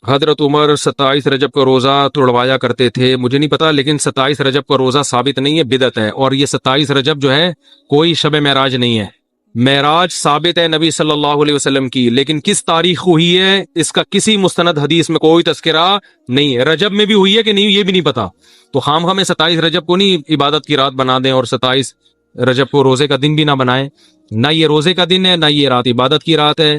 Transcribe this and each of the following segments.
حضرت عمر 27 رجب کا روزہ توڑوایا کرتے تھے، مجھے نہیں پتا، لیکن 27 رجب کا روزہ ثابت نہیں ہے، بدعت ہے۔ اور یہ 27 رجب جو ہے کوئی شب معراج نہیں ہے، معراج ثابت ہے نبی صلی اللہ علیہ وسلم کی، لیکن کس تاریخ کو ہوئی ہے اس کا کسی مستند حدیث میں کوئی تذکرہ نہیں ہے۔ رجب میں بھی ہوئی ہے کہ نہیں یہ بھی نہیں پتا، تو خام ہمیں 27 رجب کو نہیں عبادت کی رات بنا دیں اور 27 رجب کو روزے کا دن بھی نہ بنائیں۔ نہ یہ روزے کا دن ہے، نہ یہ رات عبادت کی رات ہے،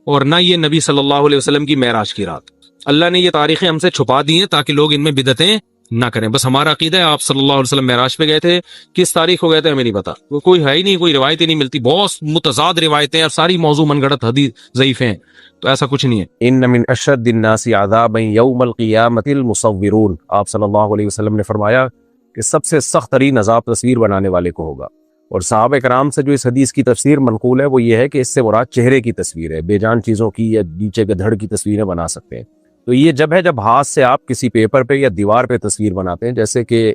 اور نہ یہ نبی صلی اللہ علیہ وسلم کی معراج کی رات۔ اللہ نے یہ تاریخیں ہم سے چھپا دی ہیں تاکہ لوگ ان میں بدعتیں نہ کریں۔ بس ہمارا عقیدہ ہے آپ صلی اللہ علیہ وسلم معراج پہ گئے تھے، کس تاریخ کو گئے تھے ہمیں نہیں پتا، کوئی ہے ہی نہیں، کوئی روایتیں نہیں ملتی، بہت متضاد روایتیں اور ساری موضوع من گڑت حدیث ضعیف ہیں، تو ایسا کچھ نہیں ہے۔ ان من اشد الناس عذابا یوم القیامت المصورون، آپ صلی اللہ علیہ وسلم نے فرمایا کہ سب سے سخت ترین عذاب تصویر بنانے والے کو ہوگا۔ اور صحابہ کرام سے جو اس حدیث کی تفسیر منقول ہے وہ یہ ہے کہ اس سے مراد چہرے کی تصویر ہے، بے جان چیزوں کی یا نیچے کے دھڑ کی تصویریں بنا سکتے ہیں۔ تو یہ جب ہے جب ہاتھ سے آپ کسی پیپر پہ یا دیوار پہ تصویر بناتے ہیں، جیسے کہ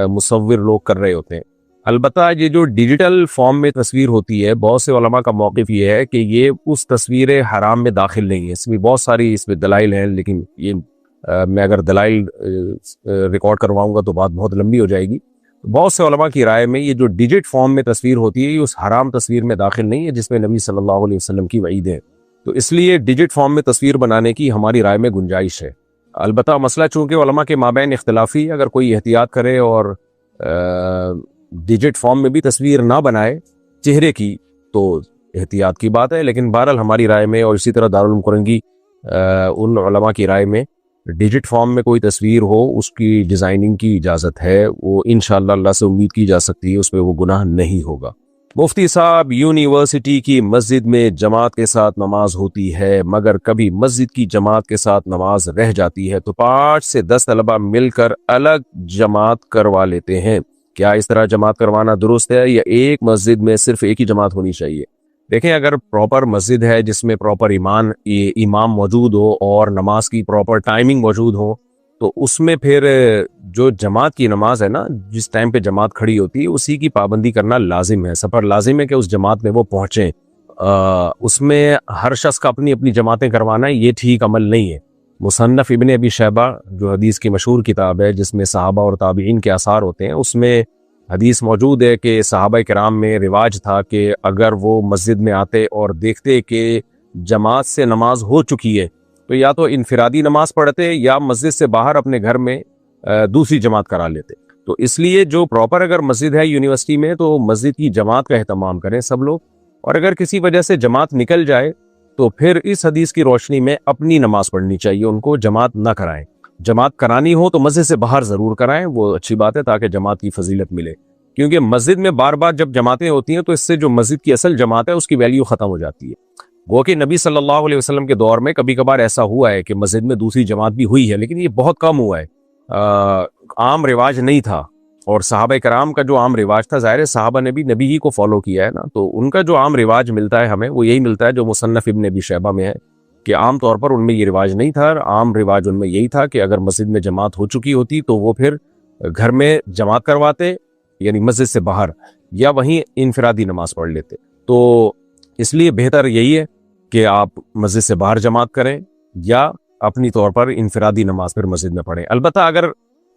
مصور لوگ کر رہے ہوتے ہیں۔ البتہ یہ جو ڈیجیٹل فارم میں تصویر ہوتی ہے، بہت سے علماء کا موقف یہ ہے کہ یہ اس تصویر حرام میں داخل نہیں ہے۔ اس میں بہت ساری اس میں دلائل ہیں، لیکن یہ میں اگر دلائل ریکارڈ کرواؤں گا تو بات بہت لمبی ہو جائے گی۔ بہت سے علماء کی رائے میں یہ جو ڈیجٹ فارم میں تصویر ہوتی ہے یہ اس حرام تصویر میں داخل نہیں ہے جس میں نبی صلی اللہ علیہ وسلم کی وعید ہے۔ تو اس لیے ڈیجٹ فارم میں تصویر بنانے کی ہماری رائے میں گنجائش ہے۔ البتہ مسئلہ چونکہ علماء کے مابین اختلافی، اگر کوئی احتیاط کرے اور ڈیجٹ فارم میں بھی تصویر نہ بنائے چہرے کی تو احتیاط کی بات ہے، لیکن بہرحال ہماری رائے میں اور اسی طرح دارالعلوم کرنگی ان علماء کی رائے میں ڈیجٹ فارم میں کوئی تصویر ہو اس کی ڈیزائننگ کی اجازت ہے، وہ انشاءاللہ اللہ سے امید کی جا سکتی ہے، اس پہ وہ گناہ نہیں ہوگا۔ مفتی صاحب، یونیورسٹی کی مسجد میں جماعت کے ساتھ نماز ہوتی ہے مگر کبھی مسجد کی جماعت کے ساتھ نماز رہ جاتی ہے تو 5 سے 10 طلبہ مل کر الگ جماعت کروا لیتے ہیں، کیا اس طرح جماعت کروانا درست ہے یا ایک مسجد میں صرف ایک ہی جماعت ہونی چاہیے؟ دیکھیں، اگر پراپر مسجد ہے جس میں پراپر امام موجود ہو اور نماز کی پراپر ٹائمنگ موجود ہو تو اس میں پھر جو جماعت کی نماز ہے نا، جس ٹائم پہ جماعت کھڑی ہوتی ہے اسی کی پابندی کرنا لازم ہے، سفر لازم ہے کہ اس جماعت میں وہ پہنچیں۔ اس میں ہر شخص کا اپنی اپنی جماعتیں کروانا یہ ٹھیک عمل نہیں ہے۔ مصنف ابن ابی شیبہ جو حدیث کی مشہور کتاب ہے جس میں صحابہ اور تابعین کے آثار ہوتے ہیں، اس میں حدیث موجود ہے کہ صحابہ کرام میں رواج تھا کہ اگر وہ مسجد میں آتے اور دیکھتے کہ جماعت سے نماز ہو چکی ہے تو یا تو انفرادی نماز پڑھتے یا مسجد سے باہر اپنے گھر میں دوسری جماعت کرا لیتے۔ تو اس لیے جو پراپر اگر مسجد ہے یونیورسٹی میں تو مسجد کی جماعت کا اہتمام کریں سب لوگ، اور اگر کسی وجہ سے جماعت نکل جائے تو پھر اس حدیث کی روشنی میں اپنی نماز پڑھنی چاہیے، ان کو جماعت نہ کرائیں۔ جماعت کرانی ہو تو مسجد سے باہر ضرور کرائیں، وہ اچھی بات ہے تاکہ جماعت کی فضیلت ملے، کیونکہ مسجد میں بار بار جب جماعتیں ہوتی ہیں تو اس سے جو مسجد کی اصل جماعت ہے اس کی ویلیو ختم ہو جاتی ہے۔ وہ کہ نبی صلی اللہ علیہ وسلم کے دور میں کبھی کبھار ایسا ہوا ہے کہ مسجد میں دوسری جماعت بھی ہوئی ہے، لیکن یہ بہت کم ہوا ہے، عام رواج نہیں تھا۔ اور صحابہ کرام کا جو عام رواج تھا، ظاہر ہے صحابہ نے بھی نبی ہی کو فالو کیا ہے نا، تو ان کا جو عام رواج ملتا ہے ہمیں وہ یہی ملتا ہے جو مصنف ابن ابی شیبہ میں ہے کہ عام طور پر ان میں یہ رواج نہیں تھا، عام رواج ان میں یہی تھا کہ اگر مسجد میں جماعت ہو چکی ہوتی تو وہ پھر گھر میں جماعت کرواتے، یعنی مسجد سے باہر، یا وہیں انفرادی نماز پڑھ لیتے۔ تو اس لیے بہتر یہی ہے کہ آپ مسجد سے باہر جماعت کریں یا اپنی طور پر انفرادی نماز پھر مسجد میں پڑھیں۔ البتہ اگر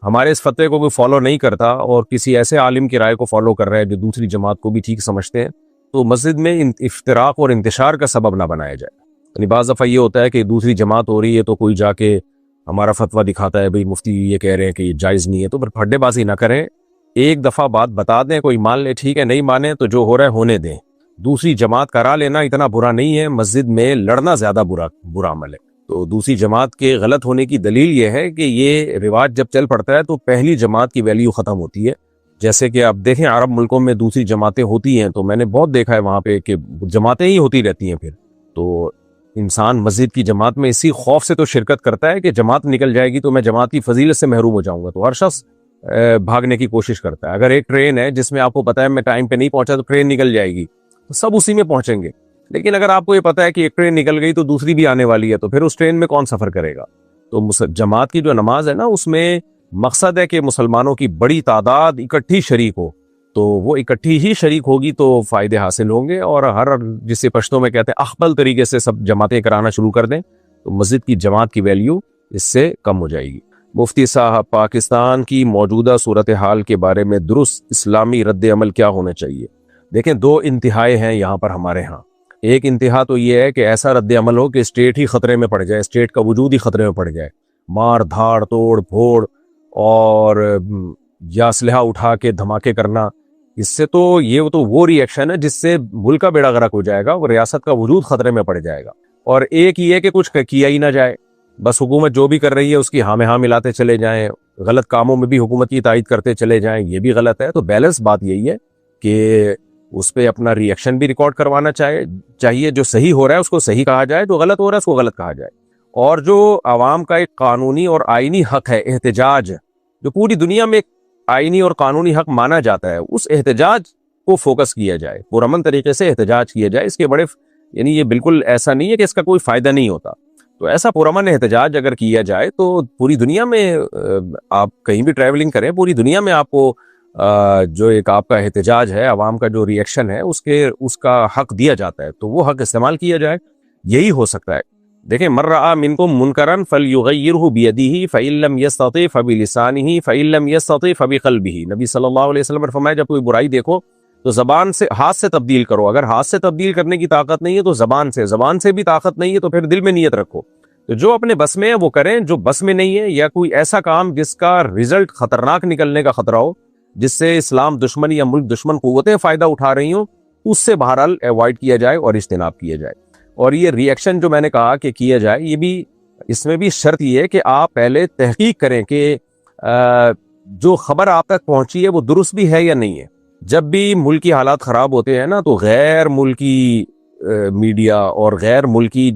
ہمارے اس فتوے کو کوئی فالو نہیں کرتا اور کسی ایسے عالم کی رائے کو فالو کر رہا ہے جو دوسری جماعت کو بھی ٹھیک سمجھتے ہیں تو مسجد میں افتراق اور انتشار کا سبب نہ بنایا جائے۔ یعنی بعض دفعہ یہ ہوتا ہے کہ دوسری جماعت ہو رہی ہے تو کوئی جا کے ہمارا فتویٰ دکھاتا ہے، بھئی مفتی یہ کہہ رہے ہیں کہ یہ جائز نہیں ہے، تو پھر پھڈے بازی نہ کریں، ایک دفعہ بات بتا دیں، کوئی مان لے ٹھیک ہے، نہیں مانے تو جو ہو رہا ہے ہونے دیں۔ دوسری جماعت کرا لینا اتنا برا نہیں ہے، مسجد میں لڑنا زیادہ برا عمل ہے۔ تو دوسری جماعت کے غلط ہونے کی دلیل یہ ہے کہ یہ رواج جب چل پڑتا ہے تو پہلی جماعت کی ویلیو ختم ہوتی ہے۔ جیسے کہ آپ دیکھیں عرب ملکوں میں دوسری جماعتیں ہوتی ہیں تو میں نے بہت دیکھا ہے وہاں پہ کہ جماعتیں ہی ہوتی رہتی ہیں، پھر تو انسان مسجد کی جماعت میں اسی خوف سے تو شرکت کرتا ہے کہ جماعت نکل جائے گی تو میں جماعت کی فضیلت سے محروم ہو جاؤں گا، تو ہر شخص بھاگنے کی کوشش کرتا ہے۔ اگر ایک ٹرین ہے جس میں آپ کو پتا ہے میں ٹائم پہ نہیں پہنچا تو ٹرین نکل جائے گی تو سب اسی میں پہنچیں گے، لیکن اگر آپ کو یہ پتا ہے کہ ایک ٹرین نکل گئی تو دوسری بھی آنے والی ہے تو پھر اس ٹرین میں کون سفر کرے گا؟ تو جماعت کی جو نماز ہے نا اس میں مقصد ہے کہ مسلمانوں کی بڑی تعداد اکٹھی شریک ہو، تو وہ اکٹھی ہی شریک ہوگی تو فائدے حاصل ہوں گے، اور ہر جسے پشتوں میں کہتے ہیں اخبل طریقے سے سب جماعتیں کرانا شروع کر دیں تو مسجد کی جماعت کی ویلیو اس سے کم ہو جائے گی۔ مفتی صاحب، پاکستان کی موجودہ صورتحال کے بارے میں درست اسلامی رد عمل کیا ہونا چاہیے؟ دیکھیں، دو انتہائیں ہیں یہاں پر ہمارے ہاں۔ ایک انتہا تو یہ ہے کہ ایسا رد عمل ہو کہ اسٹیٹ ہی خطرے میں پڑ جائے، اسٹیٹ کا وجود ہی خطرے میں پڑ جائے، مار دھاڑ توڑ پھوڑ اور یا اسلحہ اٹھا کے دھماکے کرنا۔ اس سے تو یہ تو وہ ری ایکشن ہے جس سے ملک کا بیڑا غرق ہو جائے گا اور ریاست کا وجود خطرے میں پڑ جائے گا۔ اور ایک یہ کہ کچھ کیا ہی نہ جائے، بس حکومت جو بھی کر رہی ہے اس کی ہاں میں ہاں ملاتے چلے جائیں، غلط کاموں میں بھی حکومت کی تائید کرتے چلے جائیں، یہ بھی غلط ہے۔ تو بیلنس بات یہی ہے کہ اس پہ اپنا ری ایکشن بھی ریکارڈ کروانا چاہیے، جو صحیح ہو رہا ہے اس کو صحیح کہا جائے، جو غلط ہو رہا ہے اس کو غلط کہا جائے۔ اور جو عوام کا ایک قانونی اور آئینی حق ہے احتجاج، جو پوری دنیا میں ایک آئینی اور قانونی حق مانا جاتا ہے، اس احتجاج کو فوکس کیا جائے، پرامن طریقے سے احتجاج کیا جائے۔ اس کے بڑے یعنی یہ بالکل ایسا نہیں ہے کہ اس کا کوئی فائدہ نہیں ہوتا، تو ایسا پرامن احتجاج اگر کیا جائے تو پوری دنیا میں آپ کہیں بھی ٹریولنگ کریں، پوری دنیا میں آپ کو جو ایک آپ کا احتجاج ہے، عوام کا جو ری ایکشن ہے، اس کا حق دیا جاتا ہے، تو وہ حق استعمال کیا جائے، یہی ہو سکتا ہے۔ دیکھیں، من رأى منکم منکرا فلیغیرہ بیدہ فإن لم یستطع فبلسانہ فإن لم یستطع فبقلبہ۔ نبی صلی اللہ علیہ وسلم نے فرمایا جب کوئی برائی دیکھو تو زبان سے، ہاتھ سے تبدیل کرو، اگر ہاتھ سے تبدیل کرنے کی طاقت نہیں ہے تو زبان سے بھی طاقت نہیں ہے تو پھر دل میں نیت رکھو۔ تو جو اپنے بس میں ہے وہ کریں، جو بس میں نہیں ہے یا کوئی ایسا کام جس کا رزلٹ خطرناک نکلنے کا خطرہ ہو، جس سے اسلام دشمن یا ملک دشمن قوتیں فائدہ اٹھا رہی ہوں، اس سے بہرحال ایوائڈ کیا جائے اور اجتناب کیا جائے۔ اور یہ ری ایکشن جو میں نے کہا کہ کیا جائے، یہ بھی اس میں بھی شرط یہ ہے کہ آپ پہلے تحقیق کریں کہ جو خبر آپ تک پہنچی ہے وہ درست بھی ہے یا نہیں ہے۔ جب بھی ملکی حالات خراب ہوتے ہیں نا تو غیر ملکی میڈیا اور غیر ملکی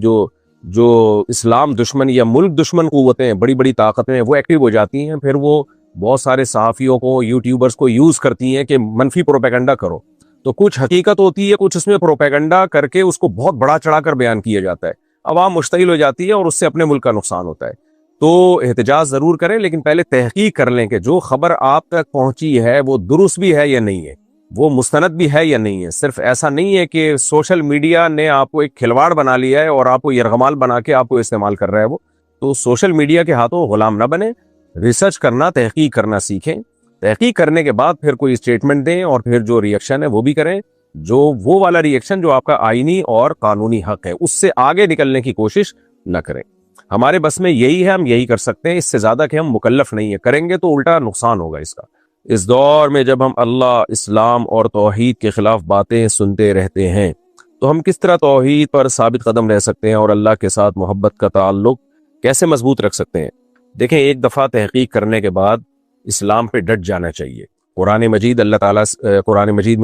جو اسلام دشمن یا ملک دشمن قوتیں، بڑی بڑی طاقتیں، وہ ایکٹیو ہو جاتی ہیں، پھر وہ بہت سارے صحافیوں کو، یوٹیوبرز کو یوز کرتی ہیں کہ منفی پروپیگنڈا کرو۔ تو کچھ حقیقت ہوتی ہے، کچھ اس میں پروپیگنڈا کر کے اس کو بہت بڑا چڑھا کر بیان کیا جاتا ہے، عوام مشتعل ہو جاتی ہے اور اس سے اپنے ملک کا نقصان ہوتا ہے۔ تو احتجاج ضرور کریں، لیکن پہلے تحقیق کر لیں کہ جو خبر آپ تک پہنچی ہے وہ درست بھی ہے یا نہیں ہے، وہ مستند بھی ہے یا نہیں ہے۔ صرف ایسا نہیں ہے کہ سوشل میڈیا نے آپ کو ایک کھلواڑ بنا لیا ہے اور آپ کو یرغمال بنا کے آپ کو استعمال کر رہا ہے وہ، تو سوشل میڈیا کے ہاتھوں غلام نہ بنے، ریسرچ کرنا، تحقیق کرنا سیکھیں، تحقیق کرنے کے بعد پھر کوئی اسٹیٹمنٹ دیں اور پھر جو ری ایکشن ہے وہ بھی کریں، جو وہ والا ری ایکشن جو آپ کا آئینی اور قانونی حق ہے، اس سے آگے نکلنے کی کوشش نہ کریں۔ ہمارے بس میں یہی ہے، ہم یہی کر سکتے ہیں، اس سے زیادہ کہ ہم مکلف نہیں ہیں، کریں گے تو الٹا نقصان ہوگا اس کا۔ اس دور میں جب ہم اللہ، اسلام اور توحید کے خلاف باتیں سنتے رہتے ہیں تو ہم کس طرح توحید پر ثابت قدم رہ سکتے ہیں اور اللہ کے ساتھ محبت کا تعلق کیسے مضبوط رکھ سکتے ہیں؟ دیکھیں، ایک دفعہ تحقیق کرنے کے بعد اسلام پہ ڈٹ جانا چاہیے۔ قرآن مجید میں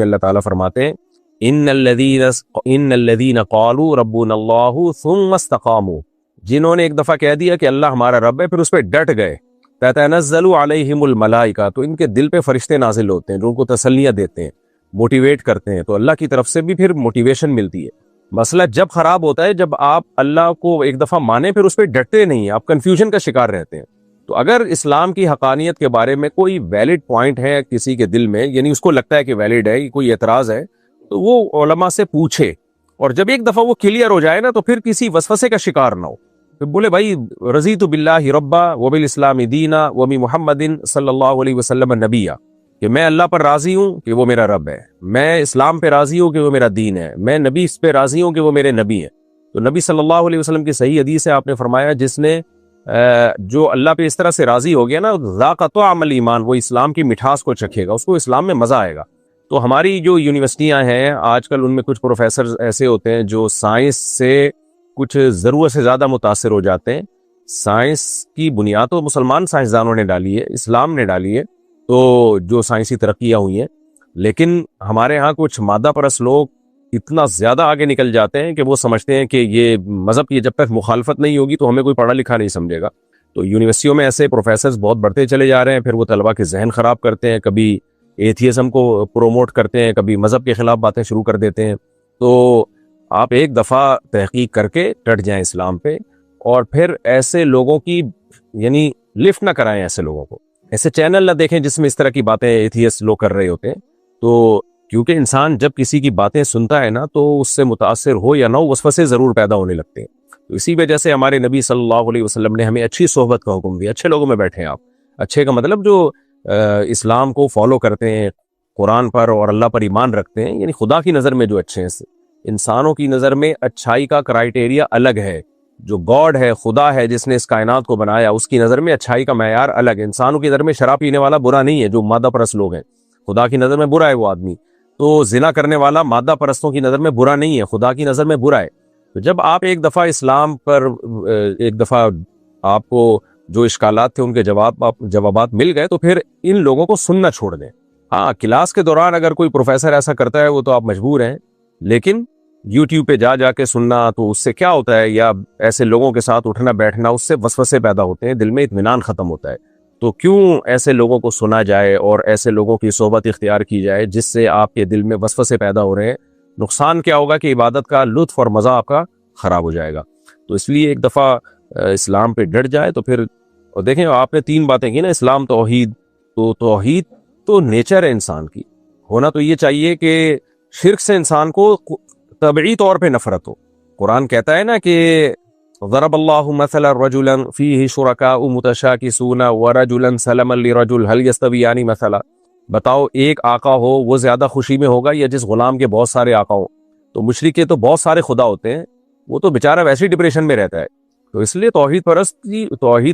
اللہ تعالیٰ فرماتے ہیں ان الذین قالوا ربنا اللہ ثم استقاموا، جنہوں نے ایک دفعہ کہہ دیا کہ اللہ ہمارا رب ہے، پھر اس پہ ڈٹ گئے، تتنزل علیہم الملائکہ، تو ان کے دل پہ فرشتے نازل ہوتے ہیں جو ان کو تسلیاں دیتے ہیں، موٹیویٹ کرتے ہیں، تو اللہ کی طرف سے بھی پھر موٹیویشن ملتی ہے۔ مسئلہ جب خراب ہوتا ہے جب آپ اللہ کو ایک دفعہ مانیں پھر اس پہ ڈٹتے نہیں ہیں، آپ کنفیوژن کا شکار رہتے ہیں۔ تو اگر اسلام کی حقانیت کے بارے میں کوئی ویلڈ پوائنٹ ہے کسی کے دل میں، یعنی اس کو لگتا ہے کہ ویلڈ ہے، کوئی اعتراض ہے، تو وہ علماء سے پوچھے، اور جب ایک دفعہ وہ کلیئر ہو جائے نا تو پھر کسی وسوسے کا شکار نہ ہو، پھر بولے بھائی رضیت باللہ ربا وبالاسلام دینا وبمحمد صلی اللہ علیہ وسلم نبیہ، کہ میں اللہ پر راضی ہوں کہ وہ میرا رب ہے، میں اسلام پہ راضی ہوں کہ وہ میرا دین ہے، میں نبی اس پہ راضی ہوں کہ وہ میرے نبی ہیں۔ تو نبی صلی اللہ علیہ وسلم کی صحیح حدیث ہے، آپ نے فرمایا جس نے جو اللہ پہ اس طرح سے راضی ہو گیا نا، ذاق طعم الایمان، وہ اسلام کی مٹھاس کو چکھے گا، اس کو اسلام میں مزہ آئے گا۔ تو ہماری جو یونیورسٹیاں ہیں آج کل، ان میں کچھ پروفیسرز ایسے ہوتے ہیں جو سائنس سے کچھ ضرورت سے زیادہ متاثر ہو جاتے ہیں۔ سائنس کی بنیاد تو مسلمان سائنسدانوں نے ڈالی ہے، اسلام نے ڈالی ہے، تو جو سائنسی ترقیاں ہوئی ہیں، لیکن ہمارے ہاں کچھ مادہ پرست لوگ اتنا زیادہ آگے نکل جاتے ہیں کہ وہ سمجھتے ہیں کہ یہ مذہب کی جب تک مخالفت نہیں ہوگی تو ہمیں کوئی پڑھا لکھا نہیں سمجھے گا۔ تو یونیورسٹیوں میں ایسے پروفیسرز بہت بڑھتے چلے جا رہے ہیں، پھر وہ طلبہ کے ذہن خراب کرتے ہیں، کبھی ایتھیزم کو پروموٹ کرتے ہیں، کبھی مذہب کے خلاف باتیں شروع کر دیتے ہیں۔ تو آپ ایک دفعہ تحقیق کر کے ڈٹ جائیں اسلام پہ، اور پھر ایسے لوگوں کی یعنی لفٹ نہ کرائیں، ایسے لوگوں کو، ایسے چینل نہ دیکھیں جس میں اس طرح کی باتیں ایتھیسٹ لوگ کر رہے ہوتے ہیں۔ تو کیونکہ انسان جب کسی کی باتیں سنتا ہے نا تو اس سے متاثر ہو یا نہ ہو، وسوسے ضرور پیدا ہونے لگتے ہیں۔ تو اسی وجہ سے ہمارے نبی صلی اللہ علیہ وسلم نے ہمیں اچھی صحبت کا حکم دیا. اچھے لوگوں میں بیٹھیں آپ. اچھے کا مطلب جو اسلام کو فالو کرتے ہیں, قرآن پر اور اللہ پر ایمان رکھتے ہیں, یعنی خدا کی نظر میں جو اچھے ہیں. انسانوں کی نظر میں اچھائی کا کرائٹیریا الگ ہے. جو گاڈ ہے, خدا ہے جس نے اس کائنات کو بنایا, اس کی نظر میں اچھائی کا معیار الگ ہے. انسانوں کی نظر میں شراب پینے والا برا نہیں ہے جو مادہ پرست لوگ ہیں, خدا کی نظر میں برا ہے وہ آدمی. تو زنا کرنے والا مادہ پرستوں کی نظر میں برا نہیں ہے, خدا کی نظر میں برا ہے. تو جب آپ ایک دفعہ اسلام پر ایک دفعہ آپ کو جو اشکالات تھے ان کے جوابات مل گئے تو پھر ان لوگوں کو سننا چھوڑ دیں. ہاں, کلاس کے دوران اگر کوئی پروفیسر ایسا کرتا ہے وہ تو آپ مجبور ہیں, لیکن یوٹیوب پہ جا کے سننا تو اس سے کیا ہوتا ہے, یا ایسے لوگوں کے ساتھ اٹھنا بیٹھنا اس سے وسوسے پیدا ہوتے ہیں, دل میں اطمینان ختم ہوتا ہے. تو کیوں ایسے لوگوں کو سنا جائے اور ایسے لوگوں کی صحبت اختیار کی جائے جس سے آپ کے دل میں وسوسے پیدا ہو رہے ہیں. نقصان کیا ہوگا کہ عبادت کا لطف اور مزہ آپ کا خراب ہو جائے گا. تو اس لیے ایک دفعہ اسلام پہ ڈٹ جائے تو پھر, اور دیکھیں آپ نے 3 باتیں کی نا, اسلام, توحید. تو توحید تو نیچر ہے انسان کی, ہونا تو یہ چاہیے کہ شرک سے انسان کو طبعی طور پہ نفرت ہو. قرآن کہتا ہے نا کہ ضرب اللہ مثلا رجلا فیہ شرکاء متشاکسون ورجلا سلما لرجل هل یستویان مثلا. بتاؤ ایک آقا ہو وہ زیادہ خوشی میں ہوگا یا جس غلام کے بہت سارے آقا ہوں؟ تو مشرک کے تو بہت سارے خدا ہوتے ہیں, وہ تو بیچارہ ویسے ہی ڈپریشن میں رہتا ہے. تو اس لیے توحید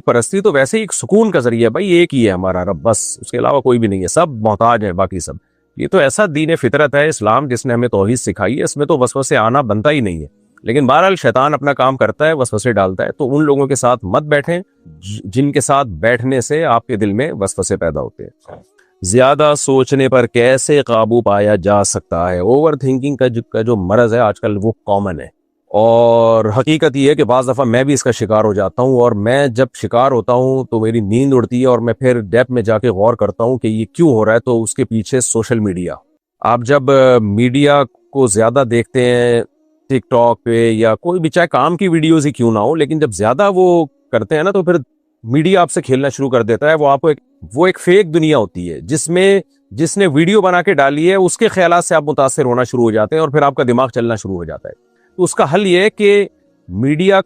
پرستی تو ویسے ہی ایک سکون کا ذریعہ ہے. بھائی ایک ہی ہے ہمارا رب, بس اس کے علاوہ کوئی بھی نہیں ہے, سب محتاج ہیں باقی سب. یہ تو ایسا دین فطرت ہے اسلام جس نے ہمیں توحید سکھائی ہے, اس میں تو وسوسے آنا بنتا ہی نہیں ہے. لیکن بہرحال شیطان اپنا کام کرتا ہے, وسوسے ڈالتا ہے. تو ان لوگوں کے ساتھ مت بیٹھیں جن کے ساتھ بیٹھنے سے آپ کے دل میں وسوسے پیدا ہوتے ہیں. زیادہ سوچنے پر کیسے قابو پایا جا سکتا ہے؟ اوور تھنکنگ کا جو مرض ہے آج کل وہ کامن ہے, اور حقیقت یہ ہے کہ بعض دفعہ میں بھی اس کا شکار ہو جاتا ہوں. اور میں جب شکار ہوتا ہوں تو میری نیند اڑتی ہے اور میں پھر ڈیپ میں جا کے غور کرتا ہوں کہ یہ کیوں ہو رہا ہے. تو اس کے پیچھے سوشل میڈیا. آپ جب میڈیا کو زیادہ دیکھتے ہیں ٹک ٹاک پہ یا کوئی بھی, چاہے کام کی ویڈیوز ہی کیوں نہ ہو, لیکن جب زیادہ وہ کرتے ہیں نا تو پھر میڈیا آپ سے کھیلنا شروع کر دیتا ہے. وہ آپ کو ایک فیک دنیا ہوتی ہے جس نے ویڈیو بنا کے ڈالی ہے, اس کے خیالات سے آپ متاثر ہونا شروع ہو جاتے ہیں اور پھر آپ کا دماغ چلنا شروع ہو جاتا ہے. تو اس کا حل یہ ہے کہ میڈیا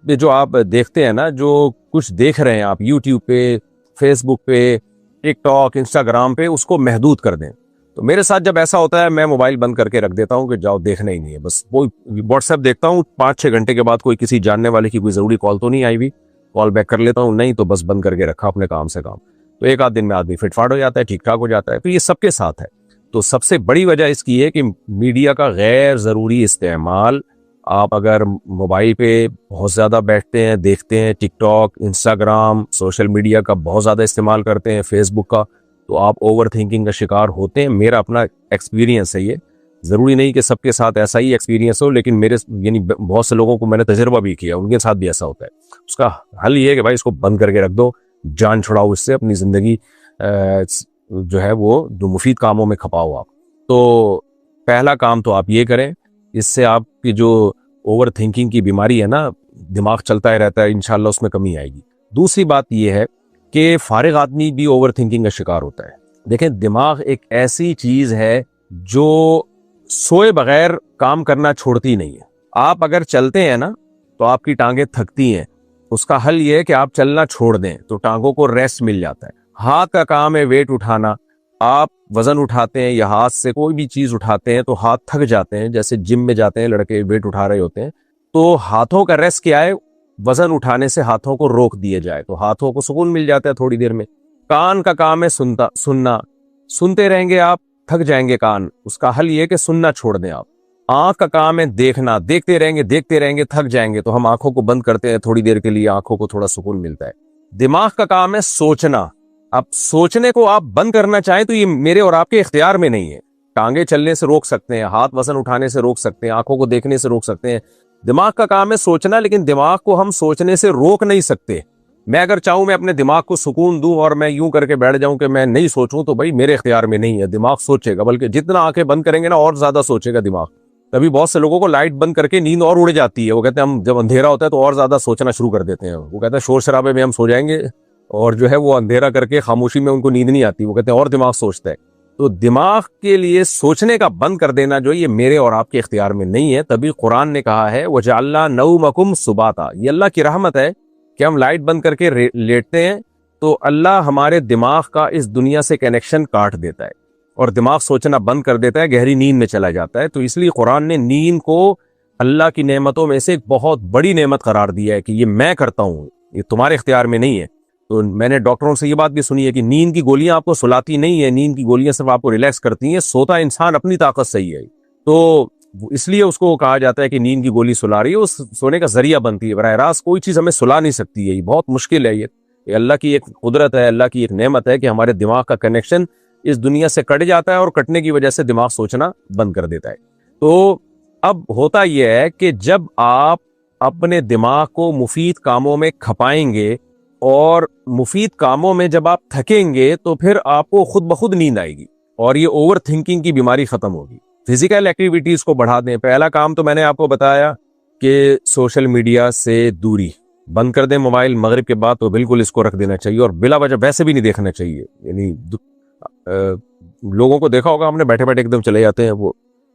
پہ جو آپ دیکھتے ہیں نا, جو کچھ دیکھ رہے ہیں آپ یوٹیوب پہ, فیس بک پہ, ٹک ٹاک, انسٹاگرام پہ, اس کو محدود کر دیں. تو میرے ساتھ جب ایسا ہوتا ہے میں موبائل بند کر کے رکھ دیتا ہوں کہ جاؤ دیکھنا ہی نہیں ہے. بس وہ واٹس ایپ دیکھتا ہوں, 5-6 گھنٹے کے بعد کوئی کسی جاننے والے کی کوئی ضروری کال تو نہیں آئی ہوئی, کال بیک کر لیتا ہوں, نہیں تو بس بند کر کے رکھا اپنے کام سے کام. تو ایک آدھ دن میں آدمی فٹ فاٹ ہو جاتا ہے, ٹھیک ٹھاک ہو جاتا ہے. تو یہ سب کے ساتھ ہے. تو سب سے بڑی وجہ اس کی ہے کہ میڈیا کا غیر ضروری استعمال. آپ اگر موبائل پہ بہت زیادہ بیٹھتے ہیں, دیکھتے ہیں ٹک ٹاک, انسٹاگرام, سوشل میڈیا کا بہت زیادہ استعمال کرتے ہیں, فیس بک کا, تو آپ اوور تھنکنگ کا شکار ہوتے ہیں. میرا اپنا ایکسپیرینس ہے یہ, ضروری نہیں کہ سب کے ساتھ ایسا ہی ایکسپیرینس ہو, لیکن میرے یعنی بہت سے لوگوں کو میں نے تجربہ بھی کیا, ان کے ساتھ بھی ایسا ہوتا ہے. اس کا حل یہ ہے کہ بھائی اس کو بند کر کے رکھ دو, جان چھڑاؤ اس سے, اپنی زندگی جو ہے وہ جو مفید کاموں میں کھپاؤ آپ. تو پہلا کام تو آپ یہ کریں, اس سے آپ کی جو اوور تھنکنگ کی بیماری ہے نا, دماغ چلتا ہی رہتا ہے, انشاءاللہ اس میں کمی آئے گی. دوسری بات یہ ہے کہ فارغ آدمی بھی اوور تھنکنگ کا شکار ہوتا ہے. دیکھیں دماغ ایک ایسی چیز ہے جو سوئے بغیر کام کرنا چھوڑتی نہیں ہے. آپ اگر چلتے ہیں نا تو آپ کی ٹانگیں تھکتی ہیں, اس کا حل یہ ہے کہ آپ چلنا چھوڑ دیں تو ٹانگوں کو ریسٹ مل جاتا ہے. ہاتھ کا کام ہے ویٹ اٹھانا, آپ وزن اٹھاتے ہیں یا ہاتھ سے کوئی بھی چیز اٹھاتے ہیں تو ہاتھ تھک جاتے ہیں, جیسے جم میں جاتے ہیں لڑکے ویٹ اٹھا رہے ہوتے ہیں, تو ہاتھوں کا ریسٹ کیا ہے, وزن اٹھانے سے ہاتھوں کو روک دیے جائے تو ہاتھوں کو سکون مل جاتا ہے تھوڑی دیر میں. کان کا کام ہے سننا, سنتے رہیں گے آپ تھک جائیں گے کان, اس کا حل یہ ہے کہ سننا چھوڑ دیں آپ. آنکھ کا کام ہے دیکھنا, دیکھتے رہیں گے تھک جائیں گے تو ہم آنکھوں کو بند کرتے ہیں تھوڑی دیر کے لیے, آنکھوں کو تھوڑا سکون ملتا ہے. دماغ کا کام ہے سوچنا. اب سوچنے کو آپ بند کرنا چاہیں تو یہ میرے اور آپ کے اختیار میں نہیں ہے. ٹانگیں چلنے سے روک سکتے ہیں, ہاتھ وزن اٹھانے سے روک سکتے ہیں, آنکھوں کو دیکھنے سے روک سکتے ہیں. دماغ کا کام ہے سوچنا, لیکن دماغ کو ہم سوچنے سے روک نہیں سکتے. میں اگر چاہوں میں اپنے دماغ کو سکون دوں اور میں یوں کر کے بیٹھ جاؤں کہ میں نہیں سوچوں تو بھائی میرے اختیار میں نہیں ہے. دماغ سوچے گا, بلکہ جتنا آنکھیں بند کریں گے نا اور زیادہ سوچے گا دماغ. تبھی بہت سے لوگوں کو لائٹ بند کر کے نیند اور اڑ جاتی ہے. وہ کہتے ہیں ہم جب اندھیرا ہوتا ہے تو اور زیادہ سوچنا شروع کر دیتے ہیں. وہ کہتے ہیں شور شرابے میں ہم سو جائیں گے, اور جو ہے وہ اندھیرا کر کے خاموشی میں ان کو نیند نہیں آتی, وہ کہتے ہیں اور دماغ سوچتا ہے. تو دماغ کے لیے سوچنے کا بند کر دینا جو یہ میرے اور آپ کے اختیار میں نہیں ہے. تبھی قرآن نے کہا ہے وَجَعَلْنَا نَوْمَكُمْ سُبَاتًا. یہ اللہ کی رحمت ہے کہ ہم لائٹ بند کر کے لیٹتے ہیں تو اللہ ہمارے دماغ کا اس دنیا سے کنیکشن کاٹ دیتا ہے اور دماغ سوچنا بند کر دیتا ہے, گہری نیند میں چلا جاتا ہے. تو اس لیے قرآن نے نیند کو اللہ کی نعمتوں میں سے ایک بہت بڑی نعمت قرار دیا ہے کہ یہ میں کرتا ہوں, یہ تمہارے اختیار میں نہیں ہے. تو میں نے ڈاکٹروں سے یہ بات بھی سنی ہے کہ نیند کی گولیاں آپ کو سلاتی نہیں ہے, نیند کی گولیاں صرف آپ کو ریلیکس کرتی ہیں, سوتا انسان اپنی طاقت سے ہی ہے. تو اس لیے اس کو کہا جاتا ہے کہ نیند کی گولی سلا رہی ہے, اس سونے کا ذریعہ بنتی ہے. براہ راست کوئی چیز ہمیں سلا نہیں سکتی ہے, یہ بہت مشکل ہے. یہ اللہ کی ایک قدرت ہے, اللہ کی ایک نعمت ہے کہ ہمارے دماغ کا کنیکشن اس دنیا سے کٹ جاتا ہے اور کٹنے کی وجہ سے دماغ سوچنا بند کر دیتا ہے. تو اب ہوتا یہ ہے کہ جب آپ اپنے دماغ کو مفید کاموں میں کھپائیں گے اور مفید کاموں میں جب آپ تھکیں گے تو پھر آپ کو خود بخود نیند آئے گی اور یہ اوور تھنکنگ کی بیماری ختم ہوگی. فزیکل ایکٹیویٹیز کو بڑھا دیں. پہلا کام تو میں نے آپ کو بتایا کہ سوشل میڈیا سے دوری بند کر دیں. موبائل مغرب کے بعد تو بالکل اس کو رکھ دینا چاہیے اور بلا وجہ ویسے بھی نہیں دیکھنا چاہیے. یعنی لوگوں کو دیکھا ہوگا, ہم نے بیٹھے بیٹھے ایک دم چلے جاتے ہیں, وہ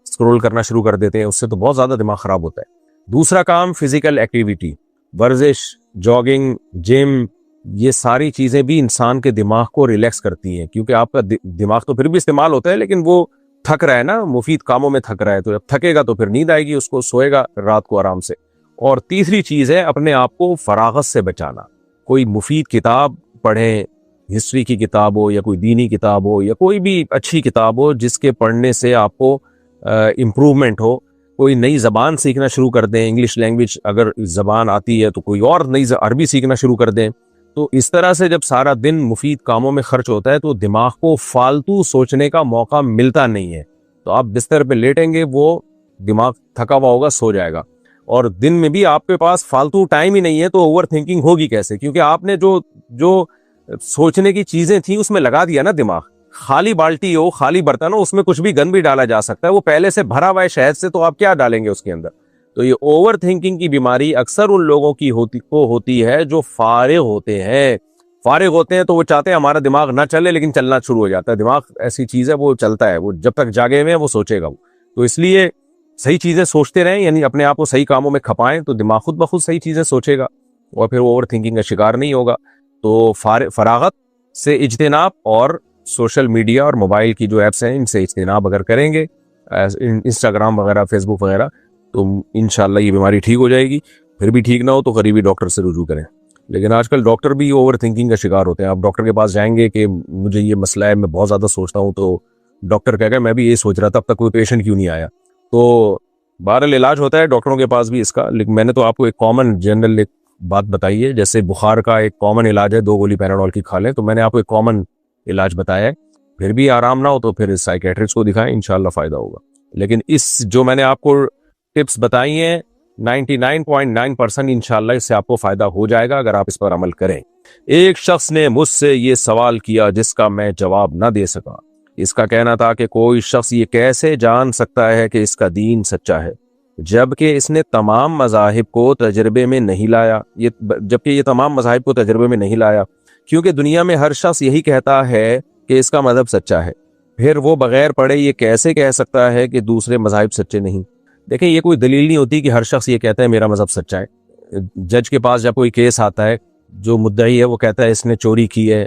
اسکرول کرنا شروع کر دیتے ہیں, اس سے تو بہت زیادہ دماغ خراب ہوتا ہے. دوسرا کام فزیکل ایکٹیویٹی, ورزش, جاگنگ, جم, یہ ساری چیزیں بھی انسان کے دماغ کو ریلیکس کرتی ہیں کیونکہ آپ کا دماغ تو پھر بھی استعمال ہوتا ہے لیکن وہ تھک رہا ہے نا, مفید کاموں میں تھک رہا ہے. تو جب تھکے گا تو پھر نیند آئے گی, اس کو سوئے گا رات کو آرام سے. اور تیسری چیز ہے اپنے آپ کو فراغت سے بچانا. کوئی مفید کتاب پڑھیں, ہسٹری کی کتاب ہو یا کوئی دینی کتاب ہو یا کوئی بھی اچھی کتاب ہو جس کے پڑھنے سے آپ کو امپرومنٹ ہو. کوئی نئی زبان سیکھنا شروع کر دیں, انگلش لینگویج اگر زبان آتی ہے تو کوئی اور نئی عربی سیکھنا شروع کر دیں. تو اس طرح سے جب سارا دن مفید کاموں میں خرچ ہوتا ہے تو دماغ کو فالتو سوچنے کا موقع ملتا نہیں ہے. تو آپ بستر پہ لیٹیں گے, وہ دماغ تھکا ہوا ہوگا, سو جائے گا. اور دن میں بھی آپ کے پاس فالتو ٹائم ہی نہیں ہے تو اوور تھنکنگ ہوگی کیسے, کیونکہ آپ نے جو سوچنے کی چیزیں تھیں اس میں لگا دیا نا دماغ. خالی بالٹی ہو, خالی برتن ہو, اس میں کچھ بھی گند بھی ڈالا جا سکتا ہے, وہ پہلے سے بھرا ہوا ہے شہد سے, تو آپ کیا ڈالیں گے اس کے اندر. تو یہ اوور تھنکنگ کی بیماری اکثر ان لوگوں کی ہوتی ہے جو فارغ ہوتے ہیں. فارغ ہوتے ہیں تو وہ چاہتے ہیں ہمارا دماغ نہ چلے لیکن چلنا شروع ہو جاتا ہے. دماغ ایسی چیز ہے, وہ چلتا ہے, وہ جب تک جاگے ہوئے ہیں وہ سوچے گا. تو اس لیے صحیح چیزیں سوچتے رہیں, یعنی اپنے آپ کو صحیح کاموں میں کھپائیں تو دماغ خود بخود صحیح چیزیں سوچے گا اور پھر وہ اوور تھنکنگ کا شکار نہیں ہوگا. تو فراغت سے اجتناب اور سوشل میڈیا اور موبائل کی جو ایپس ہیں ان سے اجتناب اگر کریں گے, انسٹاگرام وغیرہ, فیس بک وغیرہ, تو انشاءاللہ یہ بیماری ٹھیک ہو جائے گی. پھر بھی ٹھیک نہ ہو تو قریبی ڈاکٹر سے رجوع کریں. لیکن آج کل ڈاکٹر بھی اوور تھنکنگ کا شکار ہوتے ہیں. آپ ڈاکٹر کے پاس جائیں گے کہ مجھے یہ مسئلہ ہے, میں بہت زیادہ سوچتا ہوں, تو ڈاکٹر کہے گا میں بھی یہ سوچ رہا تھا, اب تک کوئی پیشنٹ کیوں نہیں آیا. تو بہرحال علاج ہوتا ہے ڈاکٹروں کے پاس بھی اس کا. لیکن میں نے تو آپ کو ایک کامن جنرل ایک بات بتائی ہے, جیسے بخار کا ایک کامن علاج ہے 2 گولی پیناڈول کی کھا لیں, تو میں نے آپ کو ایک کامن علاج بتایا ہے. پھر بھی آرام نہ ہو تو پھر سائیکیٹرسٹ کو دکھائیں, انشاءاللہ فائدہ ہوگا. لیکن اس جو میں نے آپ کو ٹپس بتائی ہیں 99.9% انشاءاللہ اس سے آپ کو فائدہ ہو جائے گا اگر آپ اس پر عمل کریں. ایک شخص نے مجھ سے یہ سوال کیا جس کا میں جواب نہ دے سکا. اس کا کہنا تھا کہ کوئی شخص یہ کیسے جان سکتا ہے کہ اس کا دین سچا ہے جبکہ اس نے تمام مذاہب کو تجربے میں نہیں لایا. جبکہ یہ تمام مذاہب کو تجربے میں نہیں لایا, کیونکہ دنیا میں ہر شخص یہی کہتا ہے کہ اس کا مذہب سچا ہے. پھر وہ بغیر پڑھے یہ کیسے کہہ سکتا ہے کہ دوسرے مذاہب سچے نہیں. دیکھیں, یہ کوئی دلیل نہیں ہوتی کہ ہر شخص یہ کہتا ہے میرا مذہب سچا ہے. جج کے پاس جب کوئی کیس آتا ہے, جو مدعی ہے وہ کہتا ہے اس نے چوری کی ہے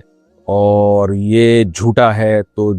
اور یہ جھوٹا ہے, تو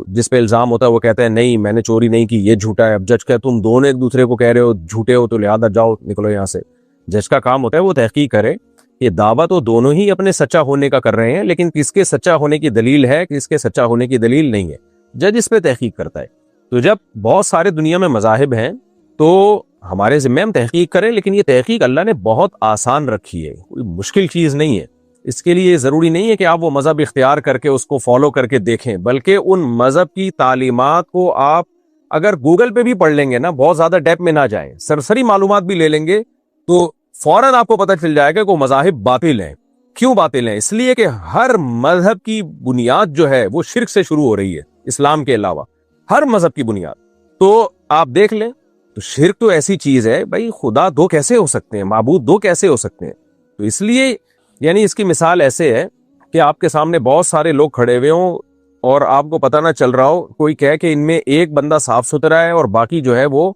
جس پہ الزام ہوتا ہے وہ کہتا ہے نہیں میں نے چوری نہیں کی, یہ جھوٹا ہے. اب جج کہ تم دونوں ایک دوسرے کو کہہ رہے ہو جھوٹے ہو, تو لہٰذا جاؤ نکلو یہاں سے. جج کا کام ہوتا ہے وہ تحقیق کرے. یہ دعویٰ تو دونوں ہی اپنے سچا ہونے کا کر رہے ہیں, لیکن کس کے سچا ہونے کی دلیل ہے, کس کے سچا ہونے کی دلیل نہیں ہے, جج اس پہ تحقیق کرتا ہے. تو جب بہت سارے دنیا میں مذاہب ہیں تو ہمارے ذمہ ہم تحقیق کریں, لیکن یہ تحقیق اللہ نے بہت آسان رکھی ہے, کوئی مشکل چیز نہیں ہے. اس کے لیے ضروری نہیں ہے کہ آپ وہ مذہب اختیار کر کے اس کو فالو کر کے دیکھیں, بلکہ ان مذہب کی تعلیمات کو آپ اگر گوگل پہ بھی پڑھ لیں گے نا, بہت زیادہ ڈیپ میں نہ جائیں, سرسری معلومات بھی لے لیں گے تو فوراً آپ کو پتہ چل جائے گا کہ وہ مذاہب باطل ہیں. کیوں باطل ہیں؟ اس لیے کہ ہر مذہب کی بنیاد جو ہے وہ شرک سے شروع ہو رہی ہے, اسلام کے علاوہ ہر مذہب کی بنیاد. تو آپ دیکھ لیں, تو شرک تو ایسی چیز ہے بھائی, خدا دو کیسے ہو سکتے ہیں, معبود دو کیسے ہو سکتے ہیں. تو اس لیے یعنی اس کی مثال ایسے ہے کہ آپ کے سامنے بہت سارے لوگ کھڑے ہوئے ہوں, اور آپ کو پتہ نہ چل رہا ہو، کوئی کہے کہ ان میں ایک بندہ صاف ستھرا ہے اور باقی جو ہے وہ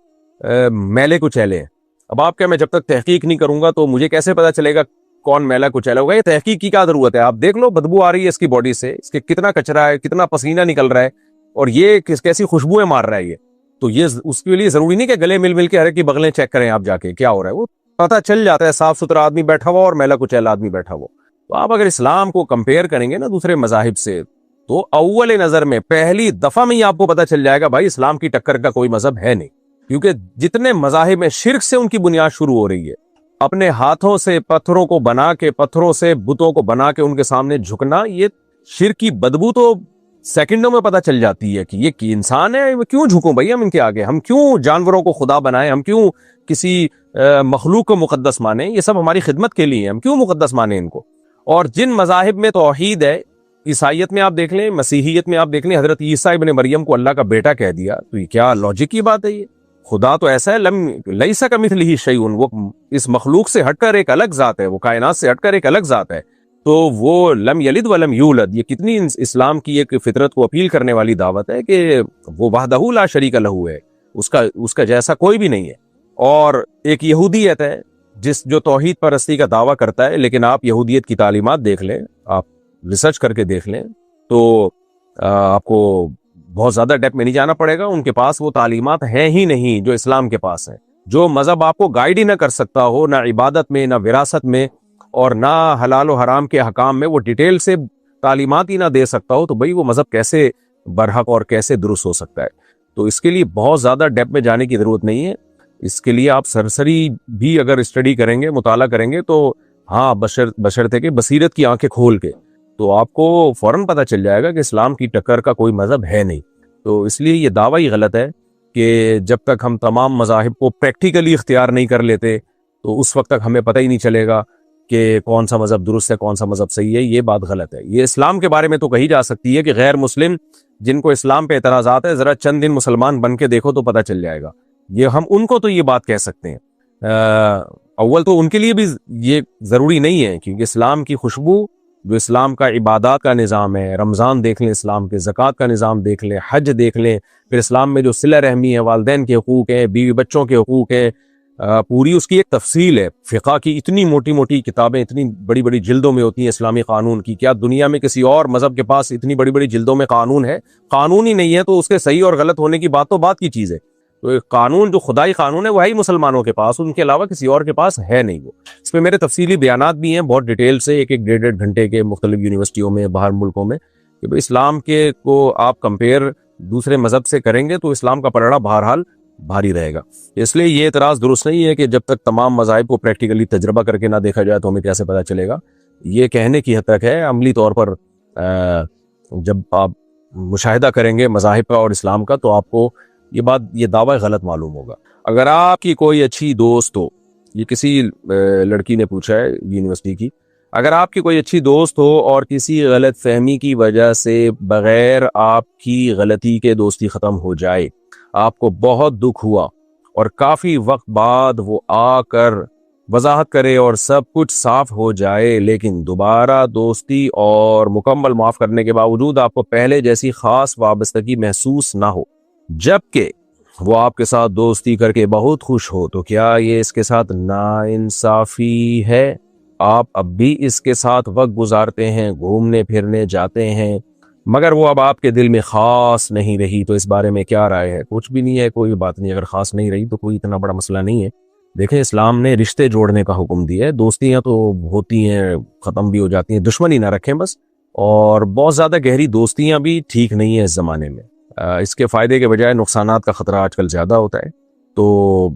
میلے کچیلے ہیں. اب آپ کیا، میں جب تک تحقیق نہیں کروں گا تو مجھے کیسے پتا چلے گا کون میلا کچیلا ہوگا؟ یہ تحقیق کی کیا ضرورت ہے؟ آپ دیکھ لو، بدبو آ رہی ہے اس کی باڈی سے، اس کے کتنا کچرا ہے، کتنا پسینہ نکل رہا ہے، اور یہ کیسی خوشبوئیں مار رہا ہے یہ. تو یہ اس کے لیے ضروری نہیں کہ گلے مل مل کے ہر ایک کی بغلیں چیک کریں آپ جا کے کیا ہو رہا ہے. وہ پتہ چل جاتا ہے صاف ستھرا آدمی بیٹھا ہوا اور میلا کچیلا آدمی بیٹھا ہوا. تو آپ اگر اسلام کو کمپیئر کریں گے نا دوسرے مذاہب سے، تو اول نظر میں پہلی دفعہ میں ہی آپ کو پتہ چل جائے گا بھائی اسلام کی ٹکر کا کوئی مذہب ہے نہیں. کیونکہ جتنے مذاہب میں شرک سے ان کی بنیاد شروع ہو رہی ہے. اپنے ہاتھوں سے پتھروں کو بنا کے، پتھروں سے بتوں کو بنا کے ان کے سامنے جھکنا، یہ شرک کی بدبو تو سیکنڈوں میں پتہ چل جاتی ہے کہ یہ کی انسان ہے، کیوں جھکوں بھائی ہم ان کے آگے؟ ہم کیوں جانوروں کو خدا بنائیں؟ ہم کیوں کسی مخلوق کو مقدس مانیں؟ یہ سب ہماری خدمت کے لیے ہیں، ہم کیوں مقدس مانیں ان کو؟ اور جن مذاہب میں توحید ہے، عیسائیت میں آپ دیکھ لیں، مسیحیت میں آپ دیکھ لیں، حضرت عیسیٰ ابن مریم کو اللہ کا بیٹا کہہ دیا، تو یہ کیا لاجک کی بات ہے؟ یہ خدا تو ایسا ہے، لیس کمثلہ شیء، وہ اس مخلوق سے ہٹ کر ایک الگ ذات ہے، وہ کائنات سے ہٹ کر ایک الگ ذات ہے. تو وہ لم یلد ولم یولد، یہ کتنی اسلام کی ایک فطرت کو اپیل کرنے والی دعوت ہے کہ وہ وحدہ لا شریک لہ ہے، اس کا جیسا کوئی بھی نہیں ہے. اور ایک یہودیت ہے جو توحید پرستی کا دعویٰ کرتا ہے، لیکن آپ یہودیت کی تعلیمات دیکھ لیں، آپ ریسرچ کر کے دیکھ لیں تو آپ کو بہت زیادہ ڈیپ میں نہیں جانا پڑے گا. ان کے پاس وہ تعلیمات ہیں ہی نہیں جو اسلام کے پاس ہیں. جو مذہب آپ کو گائیڈ ہی نہ کر سکتا ہو، نہ عبادت میں، نہ وراثت میں، اور نہ حلال و حرام کے حکام میں، وہ ڈیٹیل سے تعلیمات ہی نہ دے سکتا ہو، تو بھئی وہ مذہب کیسے برحق اور کیسے درست ہو سکتا ہے؟ تو اس کے لیے بہت زیادہ ڈیپ میں جانے کی ضرورت نہیں ہے. اس کے لیے آپ سرسری بھی اگر اسٹڈی کریں گے، مطالعہ کریں گے، تو ہاں بشرطے کہ بصیرت کی آنکھیں کھول کے، تو آپ کو فوراً پتہ چل جائے گا کہ اسلام کی ٹکر کا کوئی مذہب ہے نہیں. تو اس لیے یہ دعویٰ ہی غلط ہے کہ جب تک ہم تمام مذاہب کو پریکٹیکلی اختیار نہیں کر لیتے تو اس وقت تک ہمیں پتہ ہی نہیں چلے گا کہ کون سا مذہب درست ہے، کون سا مذہب صحیح ہے. یہ بات غلط ہے. یہ اسلام کے بارے میں تو کہی جا سکتی ہے کہ غیر مسلم جن کو اسلام پہ اعتراضات ہے، ذرا چند دن مسلمان بن کے دیکھو تو پتہ چل جائے گا. یہ ہم ان کو تو یہ بات کہہ سکتے ہیں. اول تو ان کے لیے بھی یہ ضروری نہیں ہے، کیونکہ اسلام کی خوشبو جو اسلام کا عبادات کا نظام ہے، رمضان دیکھ لیں، اسلام کے زکوٰۃ کا نظام دیکھ لیں، حج دیکھ لیں، پھر اسلام میں جو صلہ رحمی ہے، والدین کے حقوق ہیں، بیوی بچوں کے حقوق ہیں، پوری اس کی ایک تفصیل ہے. فقہ کی اتنی موٹی موٹی کتابیں اتنی بڑی بڑی جلدوں میں ہوتی ہیں اسلامی قانون کی. کیا دنیا میں کسی اور مذہب کے پاس اتنی بڑی بڑی جلدوں میں قانون ہے؟ قانون ہی نہیں ہے تو اس کے صحیح اور غلط ہونے کی بات تو بات کی چیز ہے. تو ایک قانون جو خدائی قانون ہے وہ ہے ہی مسلمانوں کے پاس، ان کے علاوہ کسی اور کے پاس ہے نہیں. وہ اس پہ میرے تفصیلی بیانات بھی ہیں بہت ڈیٹیل سے، ایک ڈیڑھ گھنٹے کے، مختلف یونیورسٹیوں میں، باہر ملکوں میں، کہ اسلام کے کو آپ کمپیئر دوسرے مذہب سے کریں گے تو اسلام کا پلڑا بہرحال بھاری رہے گا. اس لیے یہ اعتراض درست نہیں ہے کہ جب تک تمام مذاہب کو پریکٹیکلی تجربہ کر کے نہ دیکھا جائے تو ہمیں کیسے پتہ چلے گا. یہ کہنے کی حد تک ہے. عملی طور پر جب آپ مشاہدہ کریں گے مذاہب کا اور اسلام کا تو آپ کو یہ دعویٰ غلط معلوم ہوگا. اگر آپ کی کوئی اچھی دوست ہو، یہ کسی لڑکی نے پوچھا ہے یونیورسٹی کی، اگر آپ کی کوئی اچھی دوست ہو اور کسی غلط فہمی کی وجہ سے بغیر آپ کی غلطی کے دوستی ختم ہو جائے، آپ کو بہت دکھ ہوا اور کافی وقت بعد وہ آ کر وضاحت کرے اور سب کچھ صاف ہو جائے، لیکن دوبارہ دوستی اور مکمل معاف کرنے کے باوجود آپ کو پہلے جیسی خاص وابستگی محسوس نہ ہو، جبکہ وہ آپ کے ساتھ دوستی کر کے بہت خوش ہو، تو کیا یہ اس کے ساتھ ناانصافی ہے؟ آپ اب بھی اس کے ساتھ وقت گزارتے ہیں، گھومنے پھرنے جاتے ہیں، مگر وہ اب آپ کے دل میں خاص نہیں رہی، تو اس بارے میں کیا رائے ہے؟ کچھ بھی نہیں ہے، کوئی بات نہیں. اگر خاص نہیں رہی تو کوئی اتنا بڑا مسئلہ نہیں ہے. دیکھیں، اسلام نے رشتے جوڑنے کا حکم دیا ہے. دوستیاں تو ہوتی ہیں، ختم بھی ہو جاتی ہیں، دشمنی نہ رکھیں بس. اور بہت زیادہ گہری دوستیاں بھی ٹھیک نہیں ہیں اس زمانے میں. اس کے فائدے کے بجائے نقصانات کا خطرہ آج کل زیادہ ہوتا ہے. تو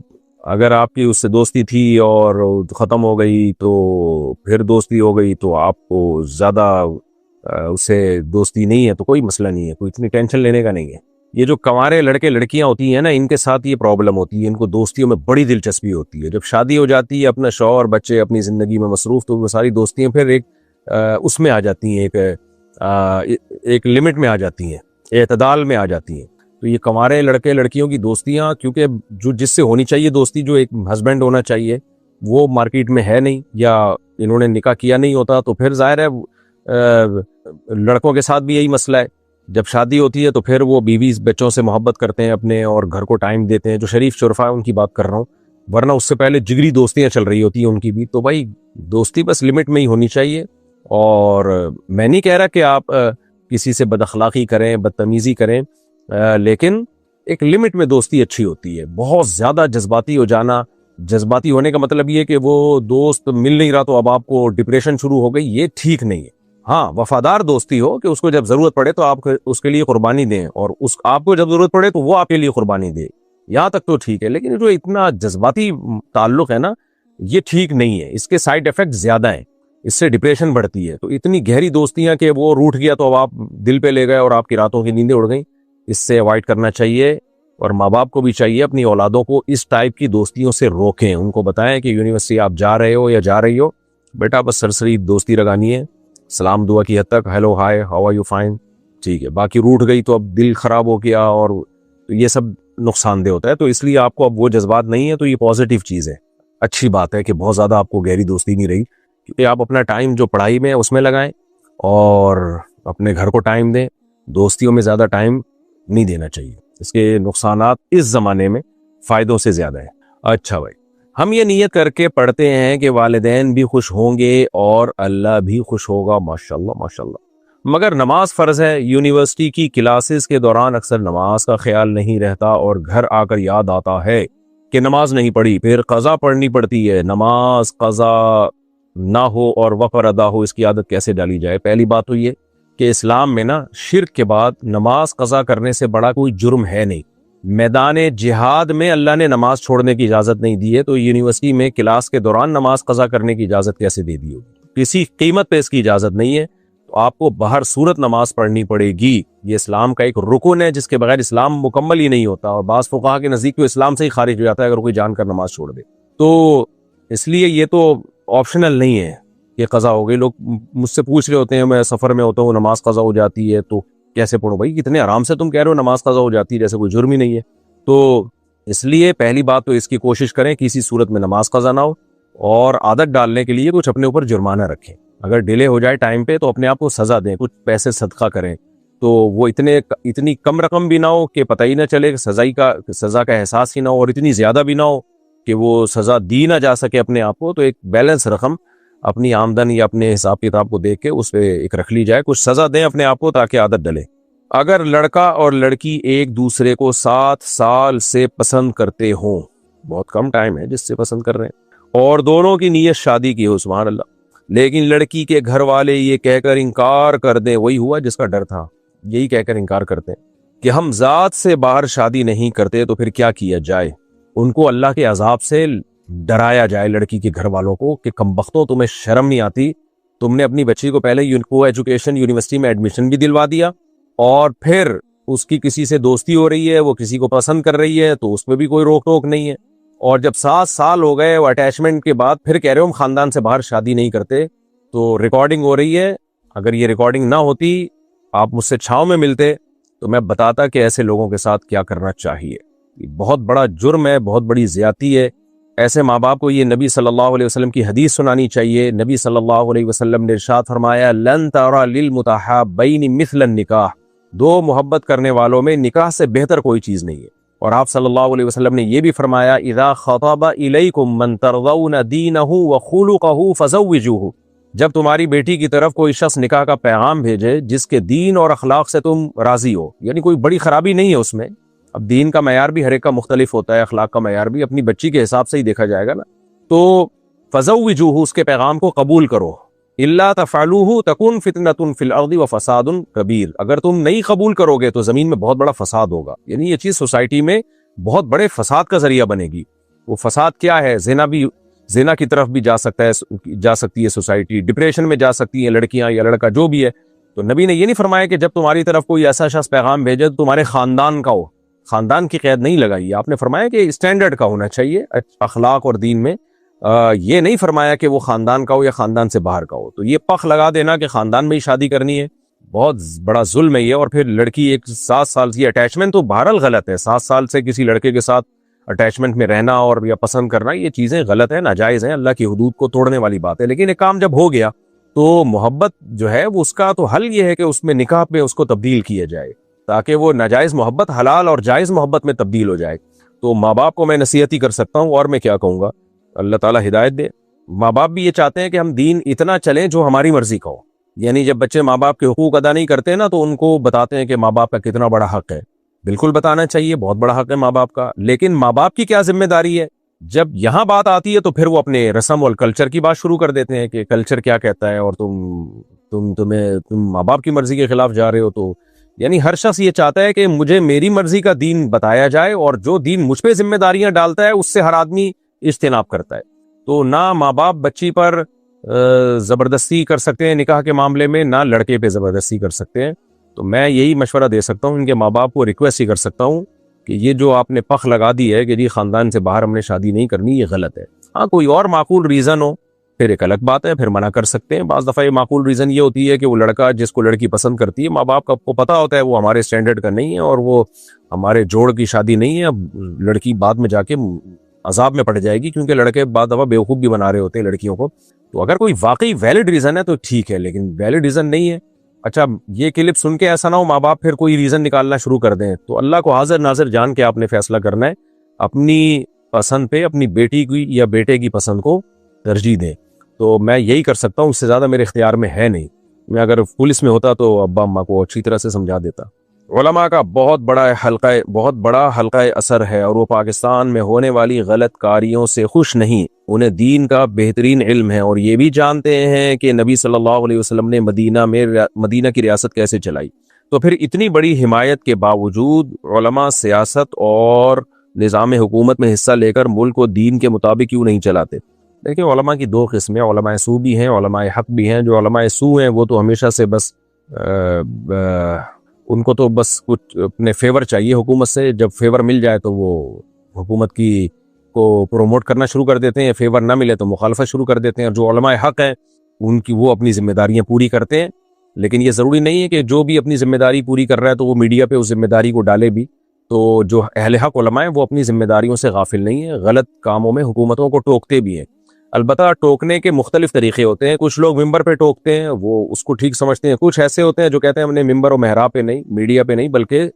اگر آپ کی اس سے دوستی تھی اور ختم ہو گئی تو پھر دوستی ہو گئی تو آپ کو زیادہ اس سے دوستی نہیں ہے تو کوئی مسئلہ نہیں ہے، کوئی اتنی ٹینشن لینے کا نہیں ہے. یہ جو کنوارے لڑکے لڑکیاں ہوتی ہیں نا، ان کے ساتھ یہ پرابلم ہوتی ہے، ان کو دوستیوں میں بڑی دلچسپی ہوتی ہے. جب شادی ہو جاتی ہے، اپنا شوہر بچے اپنی زندگی میں مصروف، تو وہ ساری دوستیاں پھر ایک اس میں آ جاتی ہیں، ایک لمٹ میں آ جاتی ہیں، اعتدال میں آ جاتی ہیں. تو یہ کنوارے لڑکے لڑکیوں کی دوستیاں، کیونکہ جس سے ہونی چاہیے دوستی، جو ایک ہسبینڈ ہونا چاہیے، وہ مارکیٹ میں ہے نہیں، یا انہوں نے نکاح کیا نہیں ہوتا، تو پھر ظاہر ہے لڑکوں کے ساتھ بھی یہی مسئلہ ہے جب شادی ہوتی ہے تو پھر وہ بیوی بچوں سے محبت کرتے ہیں اپنے اور گھر کو ٹائم دیتے ہیں. جو شریف شرفا ہے ان کی بات کر رہا ہوں, ورنہ اس سے پہلے جگری دوستیاں چل رہی ہوتی ہیں ان کی بھی. تو بھائی دوستی بس لمٹ میں ہی ہونی چاہیے. اور میں نہیں کہہ رہا کہ آپ کسی سے بد اخلاقی کریں, بدتمیزی کریں, لیکن ایک لمٹ میں دوستی اچھی ہوتی ہے. بہت زیادہ جذباتی ہو جانا, جذباتی ہونے کا مطلب یہ کہ وہ دوست مل نہیں رہا تو اب آپ کو ڈپریشن شروع ہو گئی, یہ ٹھیک نہیں ہے. ہاں وفادار دوستی ہو کہ اس کو جب ضرورت پڑے تو آپ اس کے لیے قربانی دیں, اور آپ کو جب ضرورت پڑے تو وہ آپ کے لیے قربانی دے, یہاں تک تو ٹھیک ہے. لیکن جو اتنا جذباتی تعلق ہے نا, یہ ٹھیک نہیں ہے. اس کے سائیڈ ایفیکٹ زیادہ ہیں, اس سے ڈپریشن بڑھتی ہے. تو اتنی گہری دوستیاں کہ وہ روٹھ گیا تو اب آپ دل پہ لے گئے اور آپ کی راتوں کی نیندیں اڑ گئیں, اس سے اوائڈ کرنا چاہیے. اور ماں باپ کو بھی چاہیے اپنی اولادوں کو اس ٹائپ کی دوستیوں سے روکیں. ان کو بتائیں کہ یونیورسٹی آپ جا رہے ہو یا جا رہی ہو, بیٹا بس سرسری دوستی لگانی ہے, سلام دعا کی حد تک, hello hi how are you fine, ٹھیک ہے. باقی روٹ گئی تو اب دل خراب ہو گیا اور یہ سب نقصان دہ ہوتا ہے. تو اس لیے آپ کو اب وہ جذبات نہیں ہے, تو یہ پازیٹیو چیز ہے, اچھی بات ہے کہ بہت زیادہ آپ کو گہری دوستی نہیں رہی, کیونکہ آپ اپنا ٹائم جو پڑھائی میں ہے اس میں لگائیں اور اپنے گھر کو ٹائم دیں. دوستیوں میں زیادہ ٹائم نہیں دینا چاہیے, اس کے نقصانات اس زمانے میں فائدوں سے زیادہ ہیں. اچھا بھائی, ہم یہ نیت کر کے پڑھتے ہیں کہ والدین بھی خوش ہوں گے اور اللہ بھی خوش ہوگا. ماشاءاللہ ماشاءاللہ. مگر نماز فرض ہے. یونیورسٹی کی کلاسز کے دوران اکثر نماز کا خیال نہیں رہتا اور گھر آ کر یاد آتا ہے کہ نماز نہیں پڑھی, پھر قضا پڑھنی پڑتی ہے. نماز قضا نہ ہو اور وقت پر ادا ہو, اس کی عادت کیسے ڈالی جائے؟ پہلی بات تو یہ کہ اسلام میں نا شرک کے بعد نماز قضا کرنے سے بڑا کوئی جرم ہے نہیں. میدان جہاد میں اللہ نے نماز چھوڑنے کی اجازت نہیں دی ہے, تو یونیورسٹی میں کلاس کے دوران نماز قضا کرنے کی اجازت کیسے دے دی ہوگی؟ کسی قیمت پہ اس کی اجازت نہیں ہے, تو آپ کو بہر صورت نماز پڑھنی پڑے گی. یہ اسلام کا ایک رکن ہے جس کے بغیر اسلام مکمل ہی نہیں ہوتا, اور بعض فقہا کے نزدیک تو اسلام سے ہی خارج ہو جاتا ہے اگر کوئی جان کر نماز چھوڑ دے. تو اس لیے یہ تو آپشنل نہیں ہے کہ قضا ہو گئی. لوگ مجھ سے پوچھ رہے ہوتے ہیں, میں سفر میں ہوتا ہوں, نماز قضا ہو جاتی ہے تو کیسے پڑھوں؟ بھائی کتنے آرام سے تم کہہ رہے ہو نماز قضا ہو جاتی ہے, جیسے کوئی جرم ہی نہیں ہے. تو اس لیے پہلی بات تو اس کی کوشش کریں کسی صورت میں نماز قضا نہ ہو, اور عادت ڈالنے کے لیے کچھ اپنے اوپر جرمانہ رکھیں. اگر ڈیلے ہو جائے ٹائم پہ تو اپنے آپ کو سزا دیں, کچھ پیسے صدقہ کریں, تو وہ اتنی کم رقم بھی نہ ہو کہ پتہ ہی نہ چلے, سزا کا احساس ہی نہ ہو, اور اتنی زیادہ بھی نہ ہو کہ وہ سزا دی نہ جا سکے اپنے آپ کو. تو ایک بیلنس رقم اپنی آمدن یا اپنے حساب کتاب کو دیکھ کے اس پہ ایک رکھ لی جائے, کچھ سزا دیں اپنے آپ کو تاکہ عادت ڈلے. اگر لڑکا اور لڑکی ایک دوسرے کو 7 سال سے پسند کرتے ہوں, بہت کم ٹائم ہے جس سے پسند کر رہے ہیں, اور دونوں کی نیت شادی کی ہو, سبحان اللہ, لیکن لڑکی کے گھر والے یہ کہہ کر انکار کر دیں, وہی ہوا جس کا ڈر تھا, یہی کہہ کر انکار کرتے ہیں کہ ہم ذات سے باہر شادی نہیں کرتے, تو پھر کیا کیا جائے؟ ان کو اللہ کے عذاب سے ڈرایا جائے, لڑکی کے گھر والوں کو, کہ کمبختوں تمہیں شرم نہیں آتی, تم نے اپنی بچی کو پہلے کو ایجوکیشن یونیورسٹی میں ایڈمیشن بھی دلوا دیا, اور پھر اس کی کسی سے دوستی ہو رہی ہے, وہ کسی کو پسند کر رہی ہے, تو اس میں بھی کوئی روک ٹوک نہیں ہے. اور جب 7 سال ہو گئے وہ اٹیچمنٹ کے بعد پھر کہہ رہے ہو ہم خاندان سے باہر شادی نہیں کرتے, تو ریکارڈنگ ہو رہی ہے. اگر یہ ریکارڈنگ نہ ہوتی, آپ مجھ سے چھاؤں میں ملتے, تو میں بتاتا کہ ایسے لوگوں کے ساتھ کیا کرنا چاہیے. یہ بہت بڑا جرم ہے, بہت بڑی زیادتی ہے. ایسے ماں باپ کو یہ نبی صلی اللہ علیہ وسلم کی حدیث سنانی چاہیے. نبی صلی اللہ علیہ وسلم نے ارشاد فرمایا, لن ترى للمتحابین مثل النکاح, 2 محبت کرنے والوں میں نکاح سے بہتر کوئی چیز نہیں ہے. اور آپ صلی اللہ علیہ وسلم نے یہ بھی فرمایا, اذا خطب الیکم من ترضون دینہ وخلقہ فزوجوہ, جب تمہاری بیٹی کی طرف کوئی شخص نکاح کا پیغام بھیجے جس کے دین اور اخلاق سے تم راضی ہو, یعنی کوئی بڑی خرابی نہیں ہے اس میں. اب دین کا معیار بھی ہر ایک کا مختلف ہوتا ہے, اخلاق کا معیار بھی اپنی بچی کے حساب سے ہی دیکھا جائے گا نا. تو فزوجوہ, اس کے پیغام کو قبول کرو. الا تفعلوہ تکن فتنۃ فی الارض وفساد کبیر, اگر تم نہیں قبول کرو گے تو زمین میں بہت بڑا فساد ہوگا. یعنی یہ چیز سوسائٹی میں بہت بڑے فساد کا ذریعہ بنے گی. وہ فساد کیا ہے؟ زنا کی طرف بھی جا سکتی ہے سوسائٹی, ڈپریشن میں جا سکتی ہیں لڑکیاں یا لڑکا جو بھی ہے. تو نبی نے یہ نہیں فرمایا کہ جب تمہاری طرف کوئی ایسا شخص پیغام بھیجے تو تمہارے خاندان کا ہو, خاندان کی قید نہیں لگائی. آپ نے فرمایا کہ اسٹینڈرڈ کا ہونا چاہیے اخلاق اور دین میں, یہ نہیں فرمایا کہ وہ خاندان کا ہو یا خاندان سے باہر کا ہو. تو یہ پخ لگا دینا کہ خاندان میں ہی شادی کرنی ہے, بہت بڑا ظلم ہے یہ. اور پھر لڑکی ایک 7 سال کی اٹیچمنٹ تو بہرحال غلط ہے, 7 سال سے کسی لڑکے کے ساتھ اٹیچمنٹ میں رہنا اور یا پسند کرنا, یہ چیزیں غلط ہیں, ناجائز ہیں, اللہ کی حدود کو توڑنے والی بات ہے. لیکن ایک کام جب ہو گیا تو محبت جو ہے وہ اس کا تو حل یہ ہے کہ اس میں نکاح پہ اس کو تبدیل کیا جائے تاکہ وہ ناجائز محبت حلال اور جائز محبت میں تبدیل ہو جائے. تو ماں باپ کو میں نصیحت ہی کر سکتا ہوں, اور میں کیا کہوں گا, اللہ تعالیٰ ہدایت دے. ماں باپ بھی یہ چاہتے ہیں کہ ہم دین اتنا چلیں جو ہماری مرضی کا ہو. یعنی جب بچے ماں باپ کے حقوق ادا نہیں کرتے نا تو ان کو بتاتے ہیں کہ ماں باپ کا کتنا بڑا حق ہے. بالکل بتانا چاہیے, بہت بڑا حق ہے ماں باپ کا, لیکن ماں باپ کی کیا ذمہ داری ہے؟ جب یہاں بات آتی ہے تو پھر وہ اپنے رسم اور کلچر کی بات شروع کر دیتے ہیں کہ کلچر کیا کہتا ہے اور تم ماں باپ کی مرضی کے خلاف جا رہے ہو. تو یعنی ہر شخص یہ چاہتا ہے کہ مجھے میری مرضی کا دین بتایا جائے, اور جو دین مجھ پہ ذمہ داریاں ڈالتا ہے اس سے ہر آدمی اجتناب کرتا ہے. تو نہ ماں باپ بچی پر زبردستی کر سکتے ہیں نکاح کے معاملے میں, نہ لڑکے پہ زبردستی کر سکتے ہیں. تو میں یہی مشورہ دے سکتا ہوں ان کے ماں باپ کو, ریکویسٹ ہی کر سکتا ہوں کہ یہ جو آپ نے پخ لگا دی ہے کہ جی خاندان سے باہر ہم نے شادی نہیں کرنی, یہ غلط ہے. ہاں کوئی اور معقول ریزن ہو پھر ایک الگ بات ہے, پھر منع کر سکتے ہیں. بعض دفعہ یہ معقول ریزن یہ ہوتی ہے کہ وہ لڑکا جس کو لڑکی پسند کرتی ہے, ماں باپ کو پتہ ہوتا ہے وہ ہمارے اسٹینڈرڈ کا نہیں ہے اور وہ ہمارے جوڑ کی شادی نہیں ہے, اب لڑکی بعد میں جا کے عذاب میں پڑ جائے گی, کیونکہ لڑکے بعض دفعہ بیوقوف بھی بنا رہے ہوتے ہیں لڑکیوں کو. تو اگر کوئی واقعی ویلڈ ریزن ہے تو ٹھیک ہے, لیکن ویلڈ ریزن نہیں ہے. اچھا یہ کلپ سن کے ایسا نہ ہو ماں باپ پھر کوئی ریزن نکالنا شروع کر دیں. تو اللہ کو حاضر ناظر جان کے آپ نے فیصلہ کرنا ہے, اپنی پسند پہ اپنی بیٹی کی یا بیٹے کی پسند کو ترجیح دیں. تو میں یہی کر سکتا ہوں, اس سے زیادہ میرے اختیار میں ہے نہیں. میں اگر پولیس میں ہوتا تو ابا اماں کو اچھی طرح سے سمجھا دیتا. علماء کا بہت بڑا حلقہ اثر ہے, اور وہ پاکستان میں ہونے والی غلط کاریوں سے خوش نہیں. انہیں دین کا بہترین علم ہے اور یہ بھی جانتے ہیں کہ نبی صلی اللہ علیہ وسلم نے مدینہ کی ریاست کیسے چلائی. تو پھر اتنی بڑی حمایت کے باوجود علماء سیاست اور نظام حکومت میں حصہ لے کر ملک کو دین کے مطابق کیوں نہیں چلاتے؟ دیکھیں علماء کی دو قسمیں, علماء سو بھی ہیں, علماء حق بھی ہیں. جو علماء سو ہیں وہ تو ہمیشہ سے بس ان کو تو بس کچھ اپنے فیور چاہیے حکومت سے, جب فیور مل جائے تو وہ حکومت کی کو پروموٹ کرنا شروع کر دیتے ہیں, فیور نہ ملے تو مخالفت شروع کر دیتے ہیں. جو علماء حق ہیں ان کی وہ اپنی ذمہ داریاں پوری کرتے ہیں, لیکن یہ ضروری نہیں ہے کہ جو بھی اپنی ذمہ داری پوری کر رہا ہے تو وہ میڈیا پہ اس ذمہ داری کو ڈالے بھی. تو جو اہل حق علماء ہیں وہ اپنی ذمہ داریوں سے غافل نہیں ہیں, غلط کاموں میں حکومتوں کو ٹوکتے بھی ہیں. البتہ ٹوکنے کے مختلف طریقے ہوتے ہیں. کچھ لوگ ممبر پہ ٹوکتے ہیں, وہ اس کو ٹھیک سمجھتے ہیں. کچھ ایسے ہوتے ہیں جو کہتے ہیں ہم نے ممبر و محراب پہ نہیں, میڈیا پہ نہیں, بلکہ